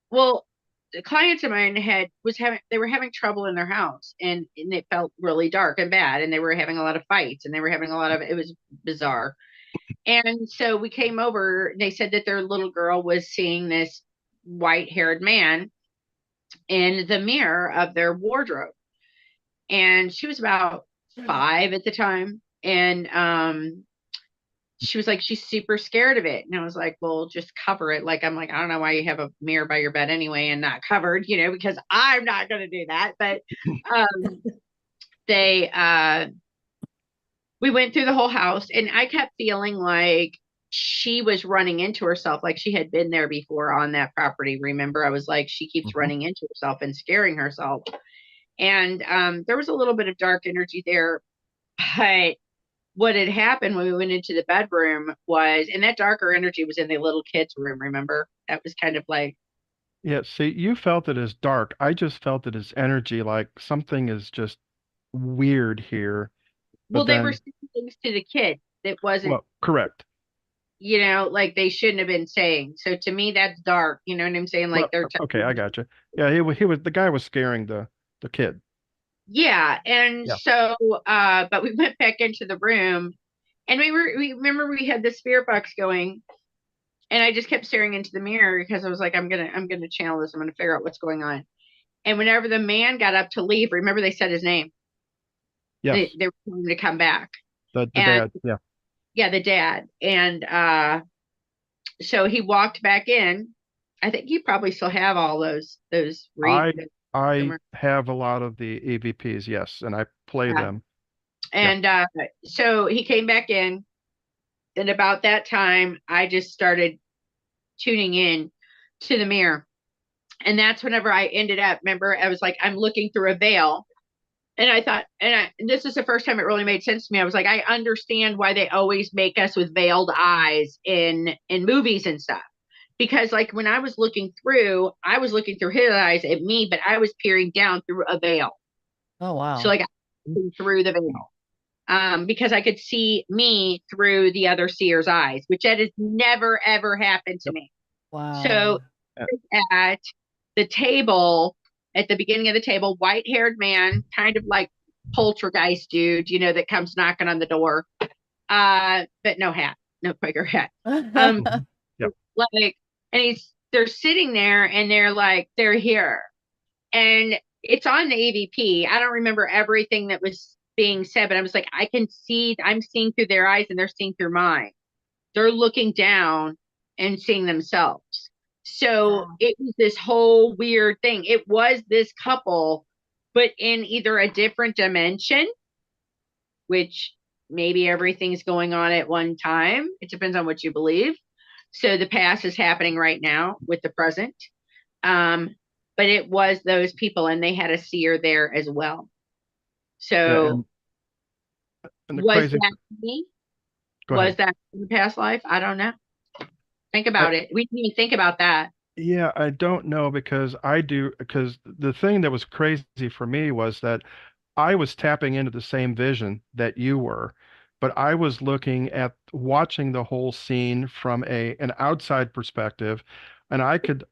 Well, the clients of mine they were having trouble in their house, and it felt really dark and bad, and they were having a lot of fights, and they were having it was bizarre. And so we came over, and they said that their little girl was seeing this white-haired man in the mirror of their wardrobe. And she was about 5 at the time. And she was like, she's super scared of it. And I was like, well, just cover it. Like, I'm like, I don't know why you have a mirror by your bed anyway and not covered, because I'm not going to do that. But we went through the whole house, and I kept feeling like she was running into herself, like she had been there before on that property. Remember, I was like, she keeps running into herself and scaring herself. And there was a little bit of dark energy there. But what had happened when we went into the bedroom was, and that darker energy was in the little kid's room, remember? That was kind of like, Yeah, see, you felt it as dark. I just felt it as energy, like something is just weird here. well, But they were then, saying things to the kid that wasn't, well, correct. like they shouldn't have been saying. So to me, that's dark. You know what I'm saying? Well, Like they're okay, I got you. Yeah, he was the guy was scaring the kid. Yeah. And Yeah. so, but we went back into the room, and we remember we had the spirit box going, and I just kept staring into the mirror because I was like, I'm gonna channel this. I'm gonna figure out what's going on. And whenever the man got up to leave, remember they said his name. Yes, They were telling him to come back. the And dad. Yeah, yeah, the dad. And so he walked back in. I think you probably still have all those I read. I have a lot of the EVPs. Yes, and I play Yeah. them. Yeah. And so he came back in, and about that time, I just started tuning in to the mirror. And that's whenever I ended up, remember, I was like, I'm looking through a veil. And I thought, and this is the first time it really made sense to me. I was like, I understand why they always make us with veiled eyes in movies and stuff. Because like when I was looking through his eyes at me, but I was peering down through a veil. Oh, wow. So like I was looking through the veil. Because I could see me through the other seer's eyes, which that has never, ever happened to me. Wow. So at the table, at the beginning of the table, white-haired man, kind of like poltergeist dude, that comes knocking on the door. But no hat, no Quaker hat. Yep. Like, and they're sitting there, and they're here. And it's on the EVP. I don't remember everything that was being said, but I was like, I'm seeing through their eyes, and they're seeing through mine. They're looking down and seeing themselves. So it was this whole weird thing. It was this couple, but in either a different dimension, which maybe everything's going on at one time. It depends on what you believe. So the past is happening right now with the present. But it was those people, and they had a seer there as well. So and the was crazy. that me? Go Was ahead. that in the past life? I don't know. Think about it. We didn't even think about that. Yeah, I don't know because the thing that was crazy for me was that I was tapping into the same vision that you were, but I was watching the whole scene from an outside perspective, and I could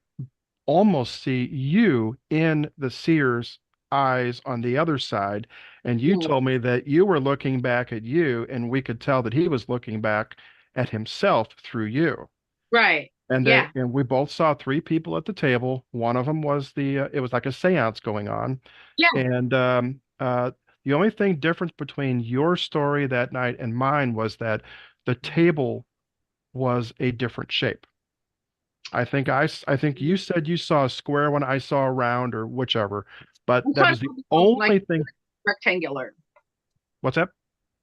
almost see you in the seer's eyes on the other side. And you told me that you were looking back at you, and we could tell that he was looking back at himself through you. Right. And Yeah. and we both saw 3 people at the table. One of them was it was like a seance going on. Yeah. And the only thing difference between your story that night and mine was that the table was a different shape. I think you said you saw a square one, I saw a round or whichever, but that was the only thing. Rectangular. What's that?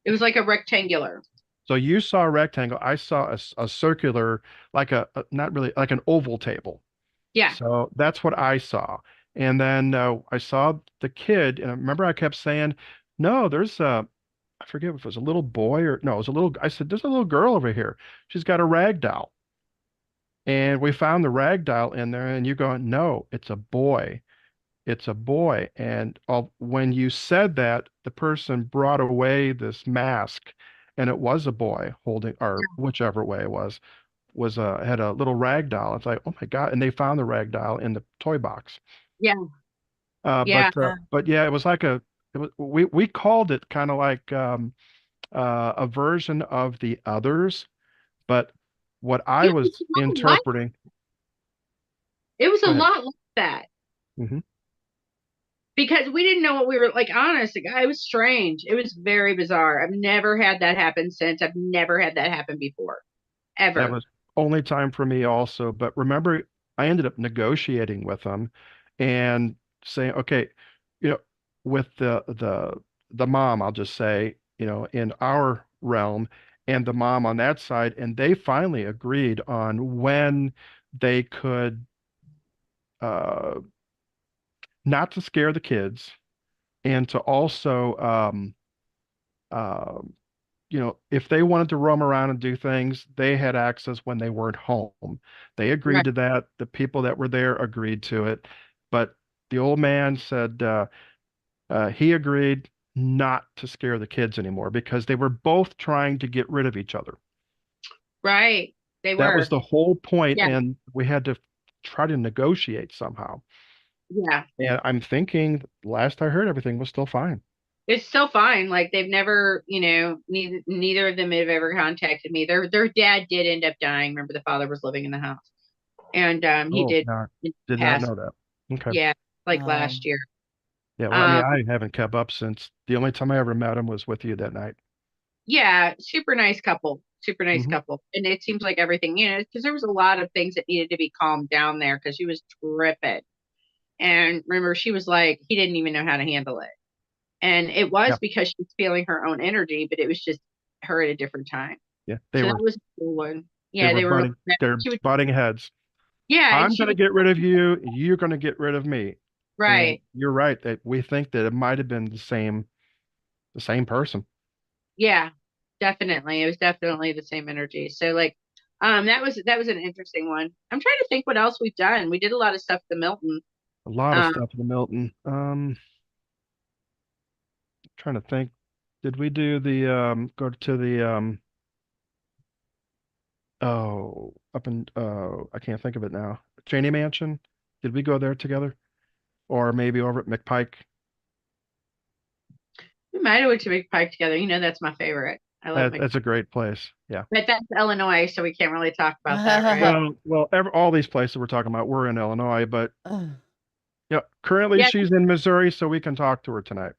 It was like a rectangular. So you saw a rectangle. I saw a circular, like not really like an oval table. Yeah. So that's what I saw. And then I saw the kid, and I remember I kept saying, no, I forget if it was a little boy or no, it was I said, there's a little girl over here. She's got a rag doll. And we found the rag doll in there, and you go, no, it's a boy. It's a boy. And when you said that, the person brought away this mask, and it was a boy holding, or whichever way it was, had a little rag doll. It's like, oh my God. And they found the rag doll in the toy box. Yeah. Uh, Yeah. but yeah, it was like we called it kind of like a version of the others, but what I It was was a lot like interpreting, it was a go ahead. lot like that. hmm Because we didn't know what we were like. Honestly, it was strange. It was very bizarre. I've never had that happen since. I've never had that happen before, That ever. was only time for me also. But remember, I ended up negotiating with them and saying, okay, you know, with the mom, I'll just say, in our realm and the mom on that side, and they finally agreed on when they could uh not to scare the kids and to also uh, if they wanted to roam around and do things, they had access when they weren't home. They agreed Right. to that. The people that were there agreed to it. But the old man said he agreed not to scare the kids anymore because they were both trying to get rid of each other. Right. They That was were. the whole point, Yeah. and we had to try to negotiate somehow. Yeah. And I'm thinking, last I heard, everything was still fine. It's still fine. Like they've never, neither of them have ever contacted me. Their dad did end up dying. Remember, the father was living in the house, and he Oh, did no, did not pass. know that. Okay. Yeah, like Um, last year. Yeah, well, I mean, Um, I haven't kept up since the only time I ever met him was with you that night. yeah, super nice couple. Super nice hmm couple. And it seems like everything, because there was a lot of things that needed to be calmed down there because she was tripping. And remember, she was like, he didn't even know how to handle it. And it was Yeah, because she was feeling her own energy, but it was just her at a different time. yeah, So that was a cool one. they Yeah, were they were, they're she was, butting heads. yeah, and I'm she going to was, get rid of you. You're going to get rid of me. And right. you're right that we think that it might have been the same person. Yeah, definitely. It was definitely the same energy. So like, that was an interesting one. I'm trying to think what else we've done. We did a lot of stuff at the Milton. A lot of Um, stuff in the Milton. Trying to think. Did we do the go to the up in I can't think of it now. Cheney Mansion? Did we go there together? Or maybe over at McPike? we might have went to Big Pike together. That's my favorite. I love That's a great place. Yeah. but that's Illinois, so we can't really talk about that, right? Well, all these places we're talking about were in Illinois, but uh, yeah, currently Yeah, she's in Missouri, so we can talk to her tonight.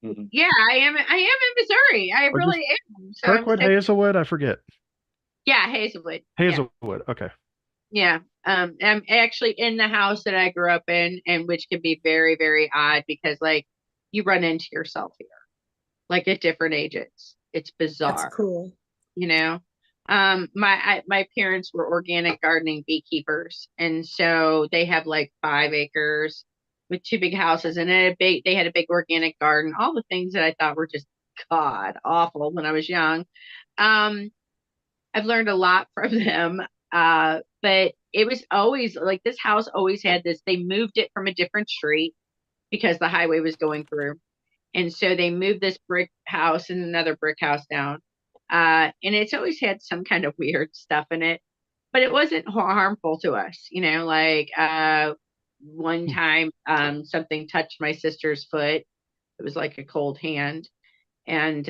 Mhm. yeah, I am in Missouri. I Or just really am. So Kirkwood, Hazelwood, I forget. yeah, Hazelwood. Yeah. Hazelwood. Okay. Yeah. I'm actually in the house that I grew up in, and which can be very, very odd because like you run into yourself here, like at different ages. It's That's bizarre, cool. you know. My parents were organic gardening beekeepers, and so they have like 5 acres with 2 big houses, and they had a big organic garden. All the things that I thought were just god awful when I was young. Um, I've learned a lot from them. But it was always like this house always had this. They moved it from a different street because the highway was going through. And so they moved this brick house and another brick house down. And it's always had some kind of weird stuff in it, but it wasn't harmful to us, like one Hmm. time something touched my sister's foot. It was like a cold hand, and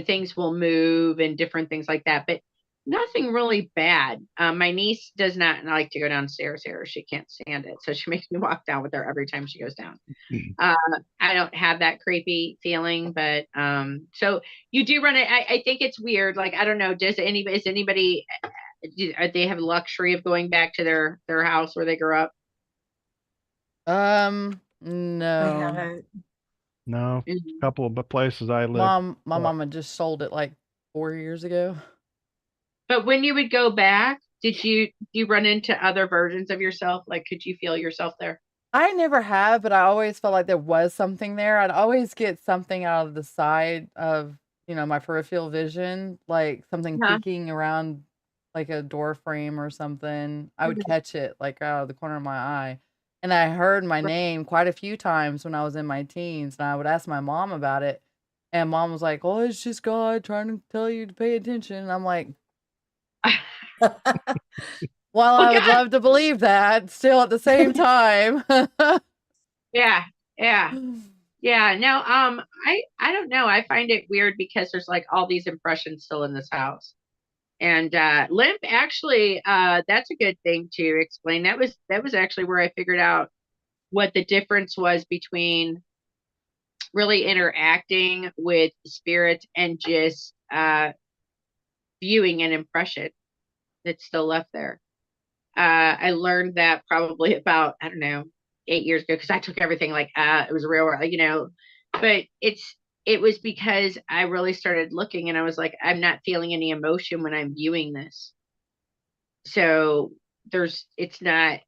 things will move and different things like that, but nothing really bad. My niece does not like to go downstairs here. She can't stand it, so she makes me walk down with her every time she goes down. uh, I don't have that creepy feeling, but so you do run it. I think it's weird, like I don't know, is anybody are they have luxury of going back to their house where they grew up? I no. haven't. No, a Mhm. couple of places I lived. My mama just sold it like 4 years ago. But when you would go back, did you run into other versions of yourself? Like, could you feel yourself there? I never have, but I always felt like there was something there. I'd always get something out of the side of, my peripheral vision, like something Huh? peeking around like a door frame or something. I would Mhm. catch it like out of the corner of my eye. And I heard my name quite a few times when I was in my teens, and I would ask my mom about it. And mom was like, "Oh, it's just God trying to tell you to pay attention." And I'm like, Well, Well, I would God, love to believe that. Still, at the same time. yeah, yeah. Yeah, no, I don't know. I find it weird because there's like all these impressions still in this house. And limp actually, that's a good thing to explain. That was actually where I figured out what the difference was between really interacting with spirit and just viewing an impression that's still left there. I learned that probably about, I don't know, 8 years ago because I took everything like it was real, but it was because I really started looking and I was like, I'm not feeling any emotion when I'm viewing this. So it's not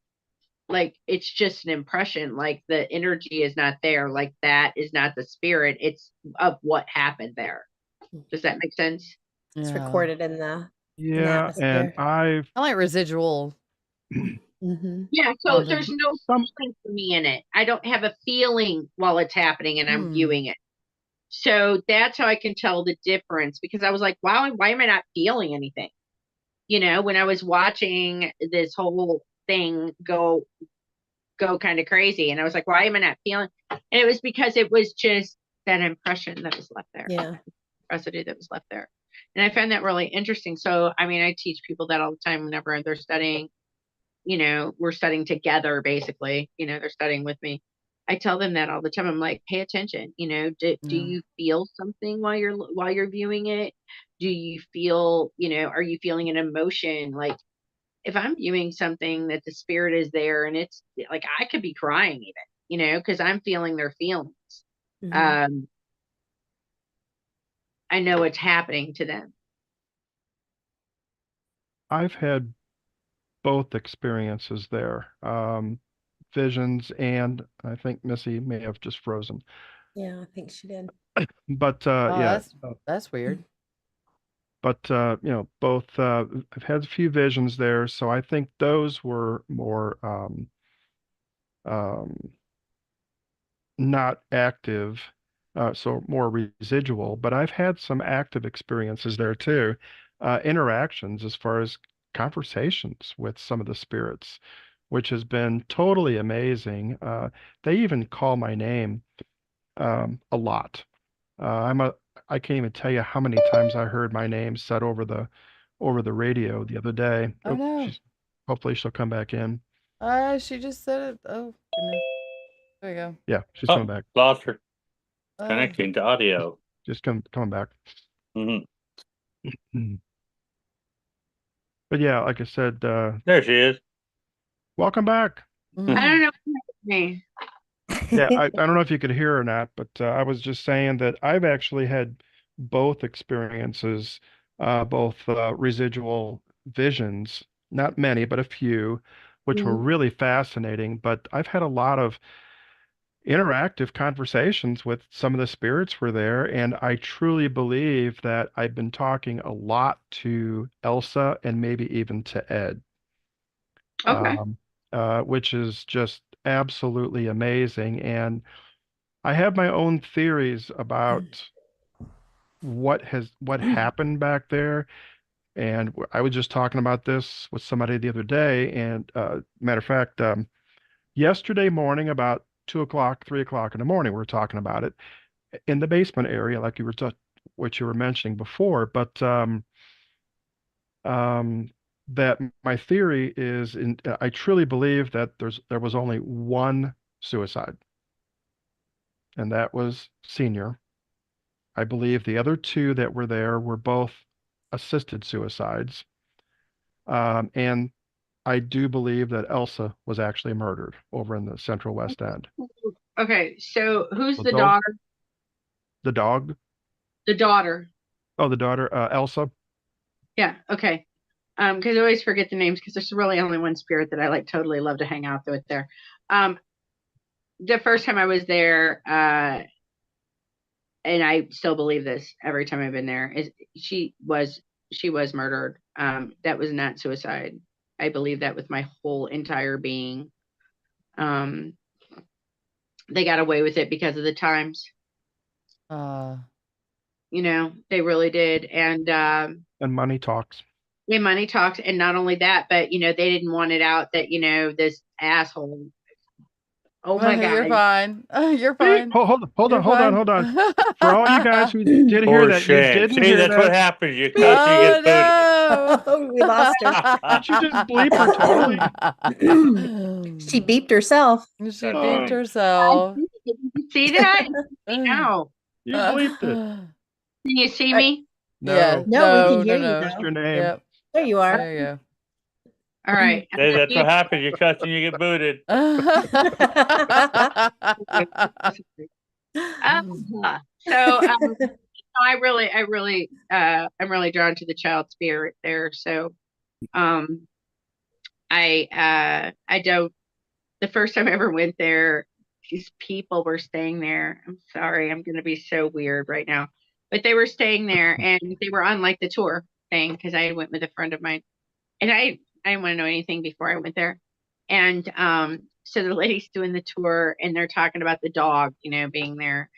like, it's just an impression. Like the energy is not there. Like that is not the spirit. It's of what happened there. Does that make sense? It's Yeah. recorded in the Yeah, and atmosphere. I've I like residual. Mm-hmm. Yeah. So Well, there's then- no some feeling for me in it. I don't have a feeling while it's happening and I'm Hmm. viewing it. So that's how I can tell the difference, because I was like, wow, why am I not feeling anything? When I was watching this whole thing go kind of crazy, and I was like, why am I not feeling? And it was because it was just that impression that was left there. Yeah. Residue that was left there. And I found that really interesting. So, I mean, I teach people that all the time whenever they're studying, we're studying together, basically, they're studying with me. I tell them that all the time. I'm like, pay attention. Do Yeah. you feel something while you're viewing it? Do you feel, are you feeling an emotion? Like if I'm viewing something that the spirit is there, and it's like, I could be crying even, because I'm feeling their feelings. Mhm. I know what's happening to them. I've had both experiences there. Visions, and I think Missy may have just frozen. Yeah, I think she did. But Oh, yeah, that's weird. but both I've had a few visions there, so I think those were more um not active, so more residual, but I've had some active experiences there too. Interactions as far as conversations with some of the spirits, which has been totally amazing. They even call my name a lot. I can't even tell you how many times I heard my name said over the radio the other day. Oh, no. Hopefully she'll come back in. She just said it. Oh, goodness. There we go. Yeah, she's Oh, coming back. lost her. Oh. Connecting to audio. Just coming back. Mhm. But yeah, like I said, There she is. welcome back. I Mhm. don't know what happened to me. Yeah, I don't know if you could hear or not, but I was just saying that I've actually had both experiences, both residual visions, not many, but a few, which were Mhm. really fascinating. But I've had a lot of interactive conversations with some of the spirits were there, and I truly believe that I've been talking a lot to Elsa and maybe even to Ed. Okay. Which is just absolutely amazing. And I have my own theories about what happened back there. And I was just talking about this with somebody the other day. And matter of fact, yesterday morning, about 2 o'clock, 3 o'clock in the morning, we were talking about it in the basement area, like what you were mentioning before. But that my theory is, I truly believe that there was only one suicide, and that was Senior. I believe the other two that were there were both assisted suicides. And I do believe that Elsa was actually murdered over in the Central West End. Okay. So who's So the daughter? the dog, The daughter. the daughter, Elsa. Yeah. Okay. Because I always forget the names because there's really only one spirit that I like totally love to hang out with there. The first time I was there, and I still believe this every time I've been there, is she was murdered. That was not suicide. I believe that with my whole entire being. They got away with it because of the times. Uh, They really did. And And money talks. when money talks, and not only that, but they didn't want it out that this asshole. Oh my You're God. fine. You're See? fine. Hold You're on. fine. For all you guys who did hear For that, you shame. didn't See, hear that's what that. happens. You cuss, you Oh get booted. no! Oh, we lost her. Did you just bleep her totally? She beeped herself. She Oh. beeped herself. Did you see that? No. You bleeped it. Can you see me? No. Yeah. No, we can hear you no. Just your though. name. Yep. There you are. There you All right. See, that's what happens. You cuss and you get booted. go. So I'm really drawn to the child spirit there. So I don't. The first time I ever went there, these people were staying there. I'm sorry, I'm going to be so weird right now, but they were staying there, and they were on like the tour thing because I went with a friend of mine, and I didn't want to know anything before I went there, and so the lady's doing the tour, and they're talking about the dog, being there,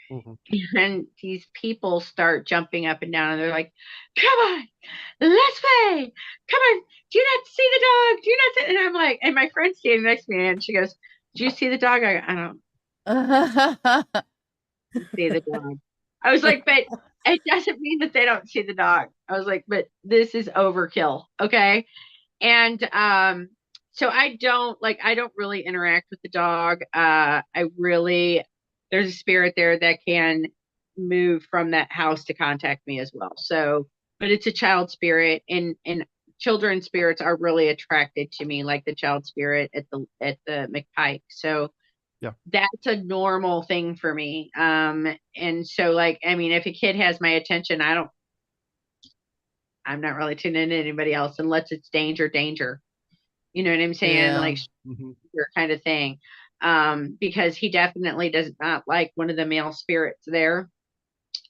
and these people start jumping up and down, and they're like, "Come on, let's play! Come on, do you not see the dog? Do you not see?" And I'm like, and my friend's standing next to me, and she goes, "Do you see the dog?" I don't see the dog. I was like, but it doesn't mean that they don't see the dog. I was like, but this is overkill, okay? And so I don't really interact with the dog. There's a spirit there that can move from that house to contact me as well. So, but it's a child spirit, and children spirits are really attracted to me, like the child spirit at the McPike. So yeah, that's a normal thing for me. And so if a kid has my attention, I'm not really tuning into anybody else unless it's danger. You know what I'm saying? Yeah. Like your kind of thing. Because he definitely does not like one of the male spirits there,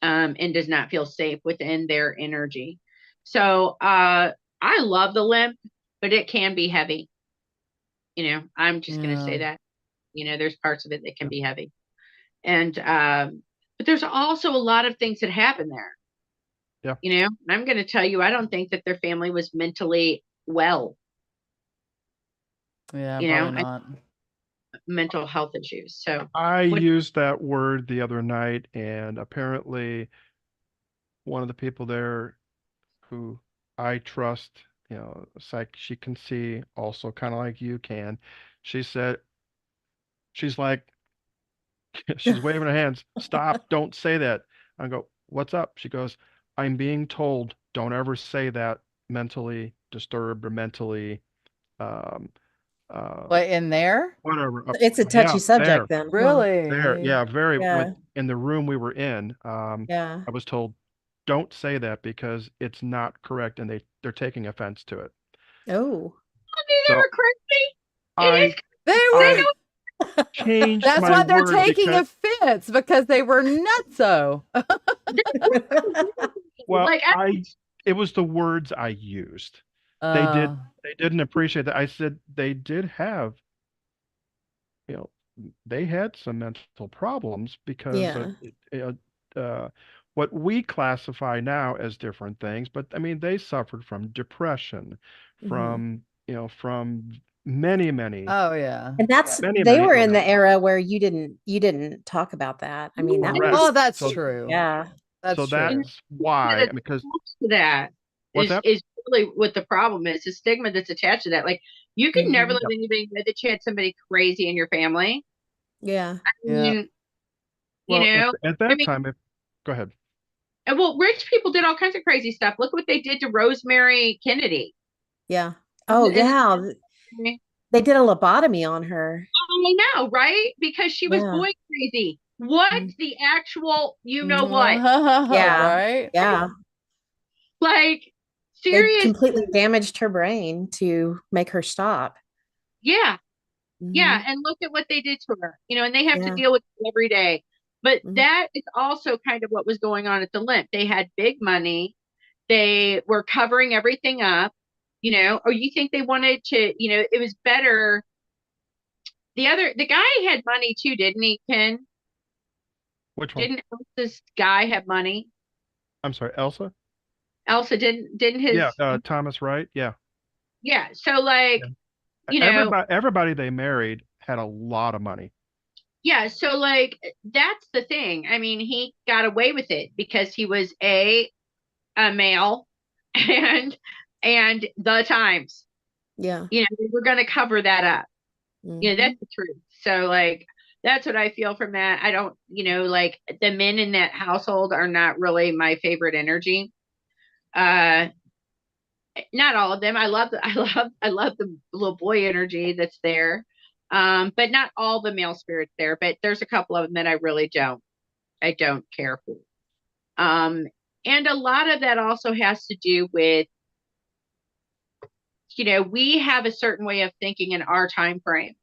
and does not feel safe within their energy. So I love the limp, but it can be heavy. I'm just going to say that. There's parts of it that can be heavy. And but there's also a lot of things that happen there. Yeah. I'm going to tell you, I don't think that their family was mentally well. Yeah, probably not. Mental health issues. So I used that word the other night, and apparently one of the people there who I trust, she can see also kind of like you can. She said, she's like, she's waving her hands. Stop, don't say that. I go, what's up? She goes, I'm being told don't ever say that mentally disturbed or mentally What, in there? whatever. It's a touchy subject there. then. huh? Really? There, yeah, very. Yeah. In the room we were in, Yeah. I was told, don't say that because it's not correct, and they're taking offense to it. Oh. I knew they So were crazy. I changed That's my why they're word taking because, offense, because they were nutso. well, Like, it was the words I used. They didn't appreciate that. I said they did have, they had some mental problems because what we classify now as different things, but I mean, they suffered from depression, from, from many. Oh yeah. And that's they were in the era where you didn't talk about that. I mean, that Correct. was, Oh, that's true. yeah. That's so true. that's why, because that is really what the problem is. The stigma that's attached to that. Like, you could never let anybody know that you had somebody crazy in your family. Yeah. I mean, at that time, go ahead. And well, rich people did all kinds of crazy stuff. Look what they did to Rosemary Kennedy. Yeah. Oh, yeah. They did a lobotomy on her. I know, right? Because she was boy crazy. What the actual, what? Yeah. Right? Yeah. Like, They serious. completely damaged her brain to make her stop. Yeah. Yeah. And look at what they did to her, and they have to deal with it every day. But that is also kind of what was going on at the Limp. They had big money. They were covering everything up, or you think they wanted to, it was better. The guy had money too, didn't he, Ken? Which one? Didn't this guy have money? I'm sorry, Elsa? Elsa didn't his Yeah, Thomas Wright. Yeah. yeah. So like, Everybody they married had a lot of money. yeah, so like that's the thing. I mean, he got away with it because he was a male and the times. Yeah. We're going to cover that up. Mhm. That's the truth. So like that's what I feel from that. I don't, like the men in that household are not really my favorite energy. Not all of them. I love the little boy energy that's there. But not all the male spirits there, but there's a couple of them that I really don't care for. And a lot of that also has to do with, we have a certain way of thinking in our time frame.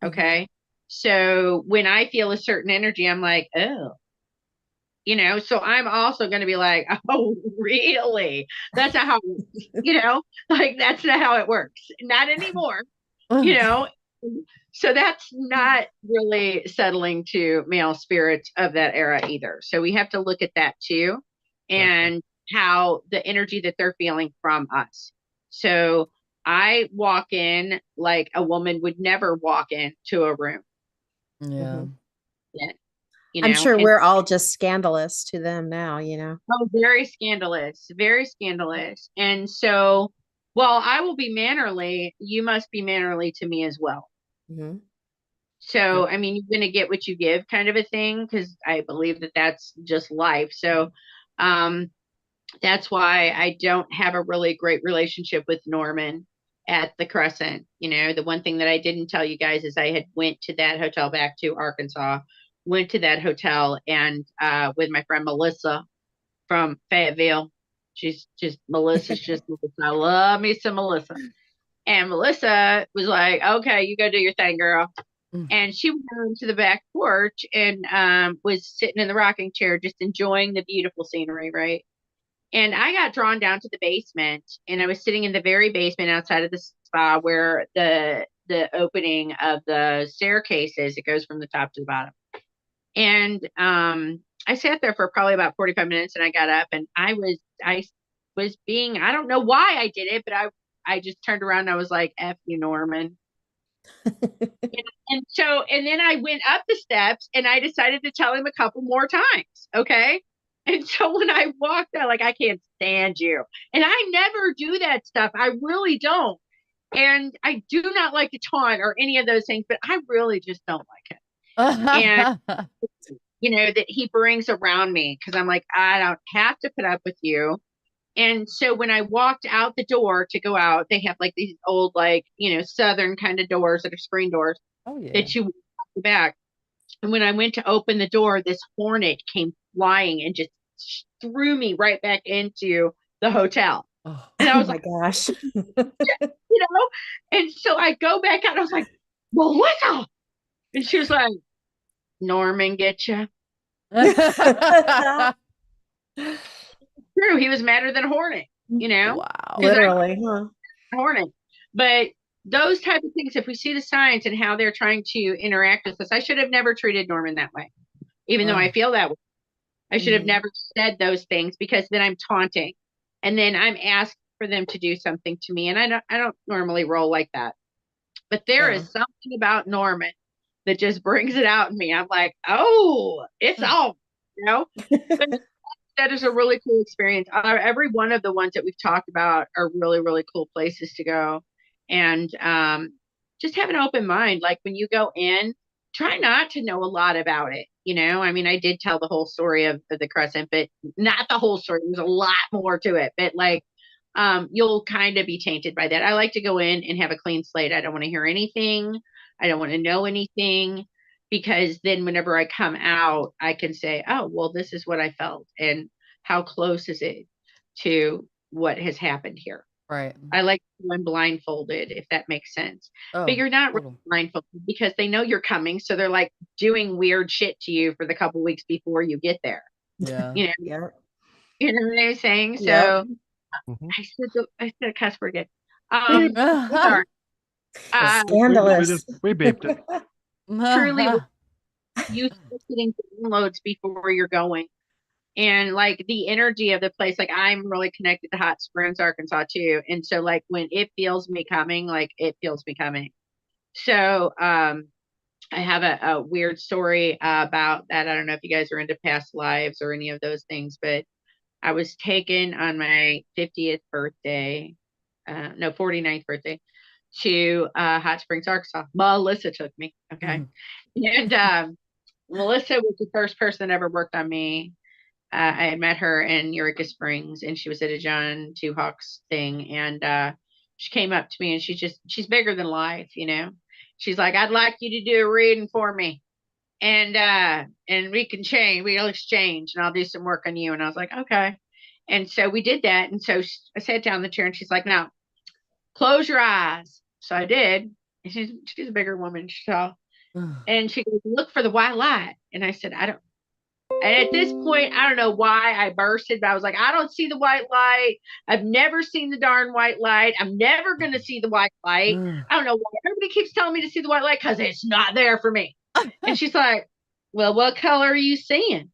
Okay. So when I feel a certain energy, I'm like, oh, so I'm also going to be like, oh, really? That's not how, like, that's not how it works. Not anymore, So that's not really settling to male spirits of that era either. So we have to look at that too, and how the energy that they're feeling from us. So I walk in like a woman would never walk into a room. Yeah. Yeah. I'm sure we're all just scandalous to them now, Oh, very scandalous, very scandalous. And so, while I will be mannerly, you must be mannerly to me as well. Mm-hmm. So, I mean, you're going to get what you give kind of a thing, because I believe that that's just life. So, that's why I don't have a really great relationship with Norman at the Crescent. The one thing that I didn't tell you guys is I had went to that hotel back to Arkansas, went to that hotel and with my friend Melissa from Fayetteville. Melissa's just Melissa. I love me some Melissa. And Melissa was like, okay, you go do your thing, girl. And she went on to the back porch and was sitting in the rocking chair, just enjoying the beautiful scenery, right? And I got drawn down to the basement, and I was sitting in the very basement outside of the spa where the opening of the staircase is. It goes from the top to the bottom. And I sat there for probably about 45 minutes, and I got up, and I was being, I don't know why I did it, but I just turned around and I was like, F you, Norman. and then I went up the steps and I decided to tell him a couple more times. Okay. And so when I walked out, like, I can't stand you. And I never do that stuff. I really don't. And I do not like to taunt or any of those things, but I really just don't like it. And, that he brings around me, because I'm like, I don't have to put up with you. And so when I walked out the door to go out, they have like these old, like, Southern kind of doors that are screen doors that you walk back. And when I went to open the door, this hornet came flying and just threw me right back into the hotel. And I was like, gosh. And so I go back out. I was like, Melissa. And she was like, Norman, get you. True. He was madder than a hornet, Wow. Literally, huh? Hornet. But those type of things, if we see the signs and how they're trying to interact with us, I should have never treated Norman that way, even though I feel that way. I should have never said those things, because then I'm taunting, and then I'm asked for them to do something to me, and I don't normally roll like that. But there is something about Norman that just brings it out in me. I'm like, oh, it's on, But that is a really cool experience. Every one of the ones that we've talked about are really, really cool places to go. And just have an open mind. Like, when you go in, try not to know a lot about it. I mean, I did tell the whole story of the Crescent, but not the whole story. There's a lot more to it. But like, you'll kind of be tainted by that. I like to go in and have a clean slate. I don't want to hear anything. I don't want to know anything, because then whenever I come out, I can say, oh, well, this is what I felt, and how close is it to what has happened here. Right. I like when blindfolded, if that makes sense. But you're not really blindfolded, because they know you're coming, so they're like doing weird shit to you for the couple weeks before you get there. Yeah. You know what I'm saying? Yep. So I said a cuss word again. Sorry. Scandalous. We beeped it. Truly, you start getting downloads before you're going. And like the energy of the place, like I'm really connected to Hot Springs, Arkansas too. And so like when it feels me coming, like it feels me coming. So I have a weird story about that. I don't know if you guys are into past lives or any of those things, but I was taken on my 50th birthday, no, 49th birthday, to Hot Springs, Arkansas. Melissa took me. Okay. And Melissa was the first person that ever worked on me. I had met her in Eureka Springs, and she was at a John Two Hawks thing. And she came up to me, and she's bigger than life, you know. She's like, I'd like you to do a reading for me. And we'll exchange, and I'll do some work on you. And I was like, okay. And so we did that. And so I sat down in the chair, and she's like, now close your eyes. So I did. And she's a bigger woman, so. And she goes, look for the white light. And I said, I don't. And at this point, I don't know why I bursted, but I was like, I don't see the white light. I've never seen the darn white light. I'm never going to see the white light. I don't know why everybody keeps telling me to see the white light, because it's not there for me. And she's like, well, what color are you seeing?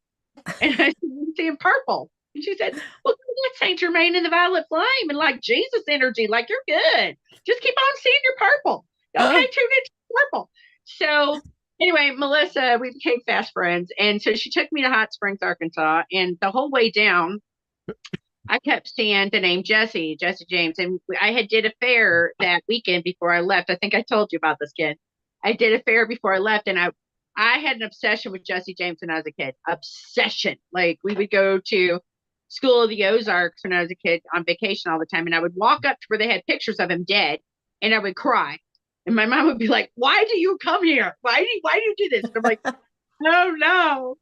And I said, I'm seeing purple. And she said, well, that's Saint Germain and the violet flame and like Jesus energy. Like, you're good. Just keep on seeing your purple. Okay, tune into purple. So anyway, Melissa, we became fast friends. And so she took me to Hot Springs, Arkansas. And the whole way down, I kept seeing the name Jesse James. And I had did a fair that weekend before I left. I think I told you about this, kid. I did a fair before I left, and I had an obsession with Jesse James when I was a kid. Obsession. Like, we would go to School of the Ozarks when I was a kid on vacation all the time. And I would walk up to where they had pictures of him dead, and I would cry. And my mom would be like, why do you come here? Why do you do this? And I'm like, I don't know.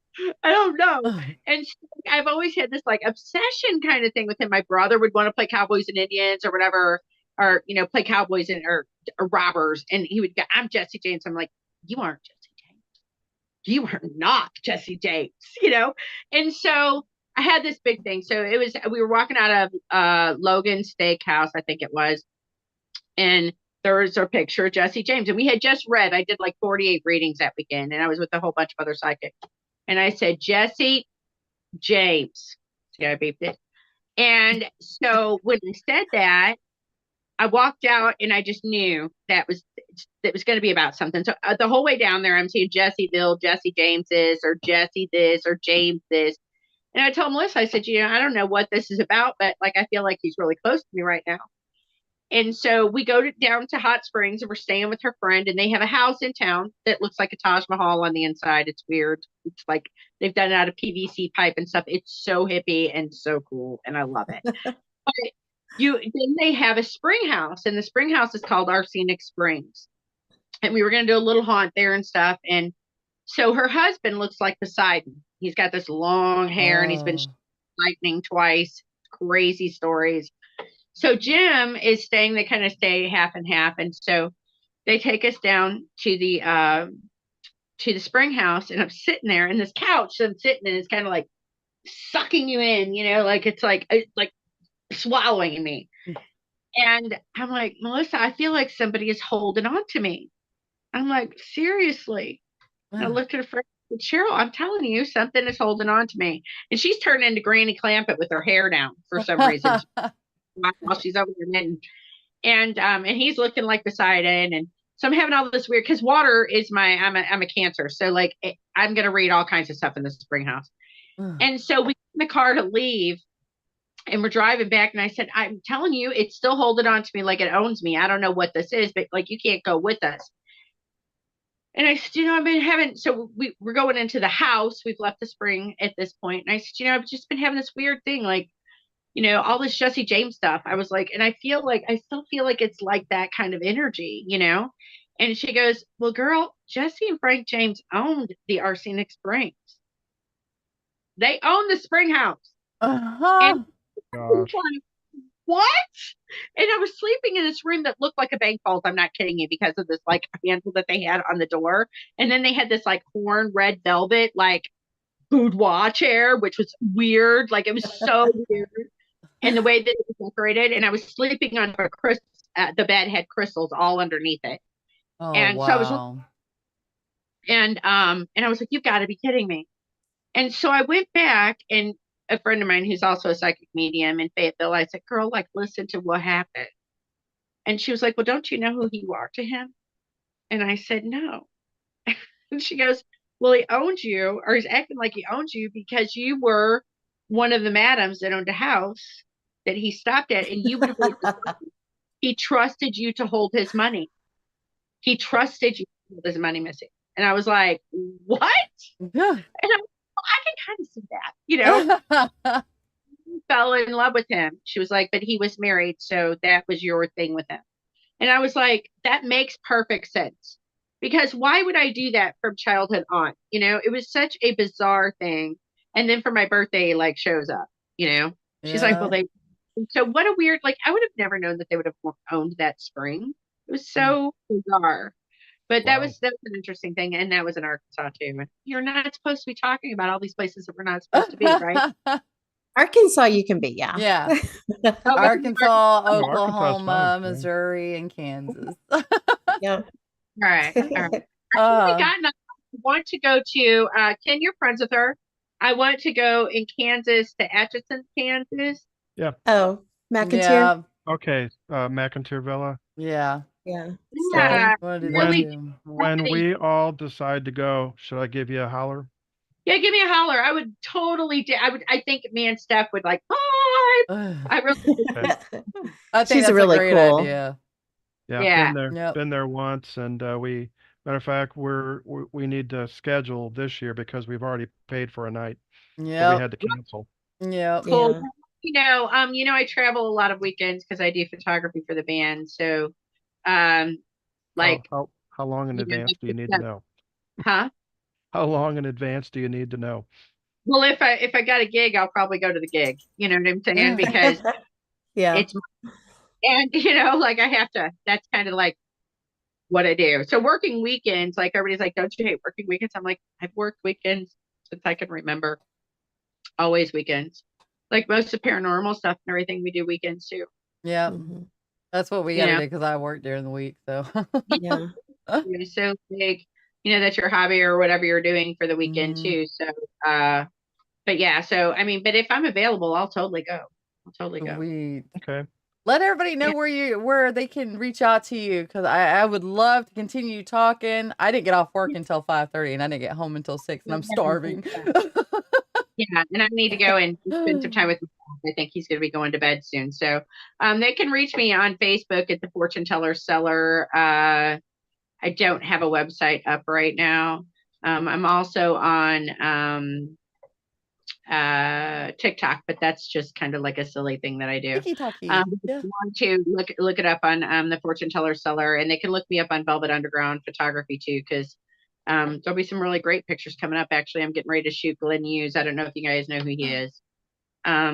And so I've always had this like obsession kind of thing with him. My brother would want to play cowboys and Indians or whatever, or, you know, play cowboys or robbers. And he would go, I'm Jesse James. I'm like, you aren't Jesse James. You are not Jesse James, you know? And so I had this big thing. So we were walking out of Logan Steakhouse, I think it was. And there was a picture of Jesse James. And we had just read, I did like 48 readings that weekend. And I was with a whole bunch of other psychics. And I said, Jesse James. See, I beeped it. And so when I said that, I walked out and I just knew that was going to be about something. So the whole way down there, I'm seeing Jesseville, Jesse James this, or Jesse this, or James this. And I told Melissa, I said, you know, I don't know what this is about, but like, I feel like he's really close to me right now. And so we go down to Hot Springs, and we're staying with her friend, and they have a house in town that looks like a Taj Mahal on the inside. It's weird. It's like they've done it out of PVC pipe and stuff. It's so hippie and so cool, and I love it. But then they have a spring house, and the spring house is called Arsenic Springs. And we were going to do a little haunt there and stuff. And so her husband looks like Poseidon. He's got this long hair, and he's been lightning twice. Crazy stories. So Jim is staying, they kind of stay half and half. And so they take us down to the spring house, and I'm sitting there, and this couch that I'm sitting in is kind of like sucking you in, you know, like it's like swallowing me. And I'm like, Melissa, I feel like somebody is holding on to me. I'm like, seriously. And I looked at her friend, Cheryl, I'm telling you, something is holding on to me. And she's turned into Granny Clampett with her hair down for some reason. While she's over there knitting. And he's looking like Poseidon. And so I'm having all this weird, because water is I'm a Cancer. So like I'm going to read all kinds of stuff in the spring house. And so we get in the car to leave, and we're driving back. And I said, I'm telling you, it's still holding on to me like it owns me. I don't know what this is, but like, you can't go with us. And I said, you know, I've been having, so we're going into the house. We've left the spring at this point. And I said, you know, I've just been having this weird thing, like, you know, all this Jesse James stuff. I was like, and I still feel like it's like that kind of energy, you know? And she goes, well, girl, Jesse and Frank James owned the Arsenic Springs. They own the spring house. And Gosh. what? And I was sleeping in this room that looked like a bank vault. I'm not kidding you, because of this like handle that they had on the door. And then they had this like horn red velvet, like boudoir chair, which was weird. Like, it was so weird. And the way that it was decorated, and I was sleeping on the bed had crystals all underneath it. Oh, and wow. so I was, and I was like, you've got to be kidding me. And so I went back, and a friend of mine who's also a psychic medium in Fayetteville. I said, girl, like, listen to what happened. And she was like, well, don't you know who you are to him? And I said, no. And she goes, well, he owns you, or he's acting like he owns you because you were one of the madams that owned a house that he stopped at, and you would have. He trusted you to hold his money. He trusted you to hold his money, Missy. And I was like, what? Yeah. And I can kind of see that, you know. Fell in love with him. She was like, but he was married, so that was your thing with him. And I was like, that makes perfect sense. Because why would I do that from childhood on? You know, it was such a bizarre thing. And then for my birthday, like, shows up, you know. She's like, well, so what a weird, like, I would have never known that they would have owned that spring. It was so bizarre. But that was an interesting thing. And that was in Arkansas too. You're not supposed to be talking about all these places that we're not supposed to be, right? Arkansas, you can be, yeah. Yeah. Oh, Arkansas, Arkansas's Oklahoma, fine, yeah. Missouri, and Kansas. Yeah. All right. All right. Uh, I want to go to Ken, you're friends with her. I want to go in Kansas to Atchison, Kansas. Oh, McIntyre. yeah. Okay, McIntyre Villa. Yeah. Yeah. Yeah. Wanna do that When too. when we all decide to go, should I give you a holler? Yeah, give me a holler. I would totally do. I think me and Steph would like, oh, I really I think She's that's really a great cool. idea. Yeah, Yeah. been there, Yep. been there once, and matter of fact, we need to schedule this year because we've already paid for a night, so we Yep. had to cancel. Yep. cool. Yeah. You know, I travel a lot of weekends because I do photography for the band. So, like, How long in you know, advance do you need to know? huh? How long in advance do you need to know? Well, if I got a gig, I'll probably go to the gig. You know what I'm saying? Because Yeah. it's, and you know, like I have to. That's kind of like what I do. So working weekends, like everybody's like, don't you hate working weekends? I'm like, I've worked weekends since I can remember. Always weekends. Like most of paranormal stuff and everything, we do weekends too. Yep. Mhm. That's what we You gotta know? do because I work during the week. So Yeah. You know, so like, you know, that's your hobby or whatever you're doing for the weekend Mhm. too. So, but yeah, so I mean, but if I'm available, I'll totally go. I'll totally go. we Okay. let everybody know Yeah. where they can reach out to you because I would love to continue talking. I didn't get off work until 5:30 and I didn't get home until 6 and I'm starving. Yeah, and I need to go and spend some time with my dad. I think he's going to be going to bed soon. So, they can reach me on Facebook at the Fortune Tellers Cellar. I don't have a website up right now. I'm also on TikTok, but that's just kind of like a silly thing that I do. Tiki-taki. If Yeah. you want to look it up on the Fortune Tellers Cellar, and they can look me up on Velvet Underground Photography too, because there'll be some really great pictures coming up. Actually, I'm getting ready to shoot Glenn Hughes. I don't know if you guys know who he is.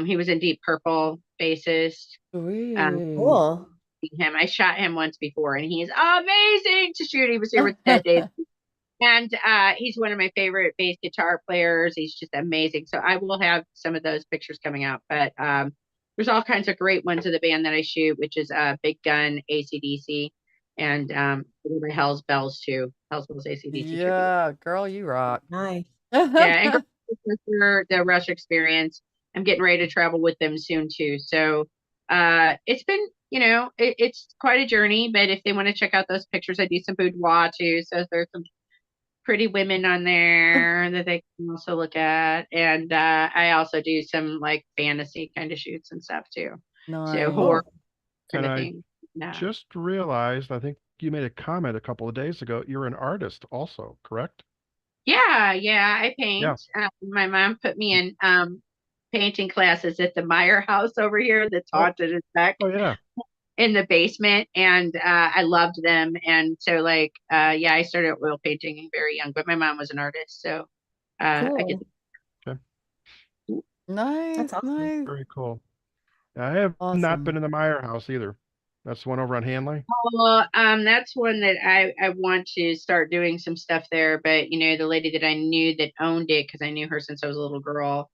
He was in Deep Purple, bassist. Sweet. Cool. Him, I shot him once before, and he's amazing to shoot. He was here with Dead Days. And he's one of my favorite bass guitar players. He's just amazing. So I will have some of those pictures coming out. But there's all kinds of great ones of the band that I shoot, which is Big Gun, AC/DC, and Hell's Bells too. Hell's Bells, AC/DC. Yeah, girl, you rock. Nice. Yeah, and the Rush Experience. I'm getting ready to travel with them soon too. So it's been, you know, it's quite a journey. But if they want to check out those pictures, I do some boudoir too. So there's some pretty women on there that they can also look at, and I also do some like fantasy kind of shoots and stuff too. Nice. So horror kind And of I thing. No. just realized, I think you made a comment a couple of days ago. You're an artist also, correct? Yeah, I paint. My mom put me in painting classes at the Meyer house over here that's haunted as heck. Oh yeah. In the basement, and I loved them. And so like I started oil painting very young, but my mom was an artist, so I get Cool. Nice. That's awesome. Nice. Very cool. I have not Awesome. been in the Meyer house either. That's the one over on Hanley. well, that's one that I want to start doing some stuff there. But you know, the lady that I knew that owned it, because I knew her since I was a little girl,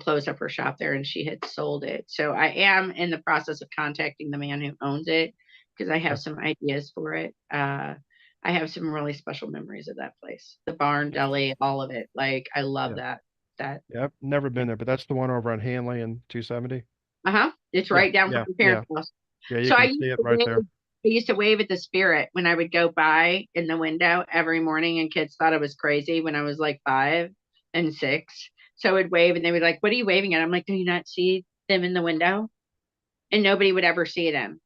closed up her shop there and she had sold it. So I am in the process of contacting the man who owns it because I have some ideas for it. I have some really special memories of that place, the barn, deli, all of it. Like I love that. That. Yep, never been there, but that's the one over on Hanley and 270. It's Yeah, right down yeah, from your parents' house. Yeah, you So I can used see it to right wave, there. I used to wave at the spirit when I would go by in the window every morning, and kids thought I was crazy when I was like 5 and 6. So I would wave, and they would like, "What are you waving at?" I'm like, "Do you not see them in the window?" And nobody would ever see them.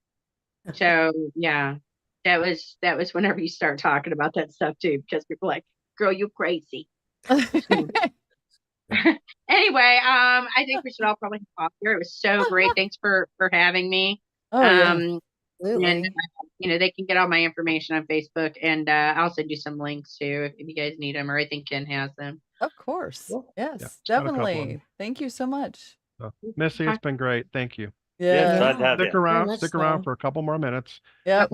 So yeah, that was whenever you start talking about that stuff too, because people are like, "Girl, you crazy." Anyway, I think we should all probably hop off here. It was so great. Thanks for having me. Oh yeah, And Absolutely. they can get all my information on Facebook, and I'll send you some links too if you guys need them, or I think Ken has them. of course. Cool. Yes, got a couple of definitely. them. Thank you so much. So, Missy, it's been great. Thank you. Yes, Yeah. glad to have Stick you. around, much stick around so. for a couple more minutes Yep.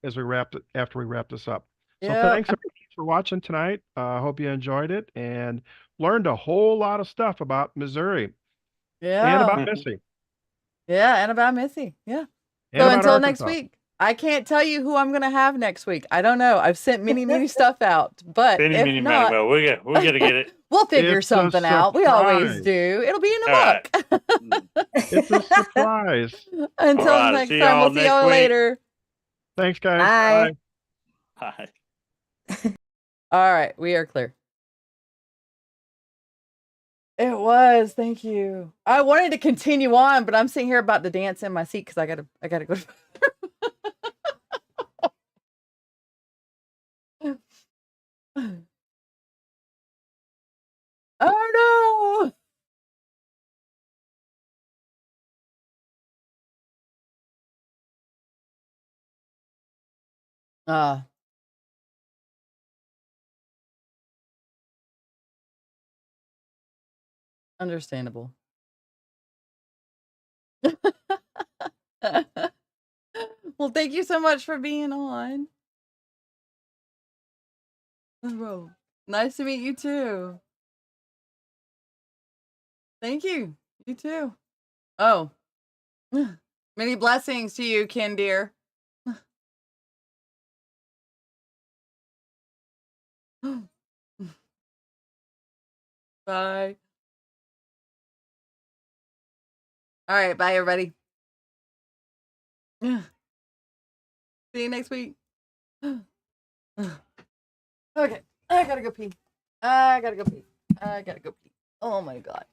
after we wrap this up. So Yep. thanks everybody for watching tonight. I hope you enjoyed it and learned a whole lot of stuff about Missouri and Yeah. about Missy Yeah, and about Missy. Yeah. and So about until next Arkansas. week, I can't tell you who I'm gonna have next week. I don't know. I've sent many stuff out, but Many, if many, not, well, we got to get it. we'll figure It's a something out. We always surprise. do. It'll be in the All right. book. It's a surprise. Until All right, next see time, y'all we'll see next y'all week. later. Thanks, guys. Bye. Hi. All right, we are clear. It was. Thank you. I wanted to continue on, but I'm sitting here about to dance in my seat because I gotta go. Oh no! Ah, understandable. Well, thank you so much for being on. Oh, nice to meet you too. Thank you. You too. Oh, many blessings to you, Ken dear. Bye. All right, bye everybody. See you next week. Okay, I gotta go pee. I gotta go pee. Oh my God.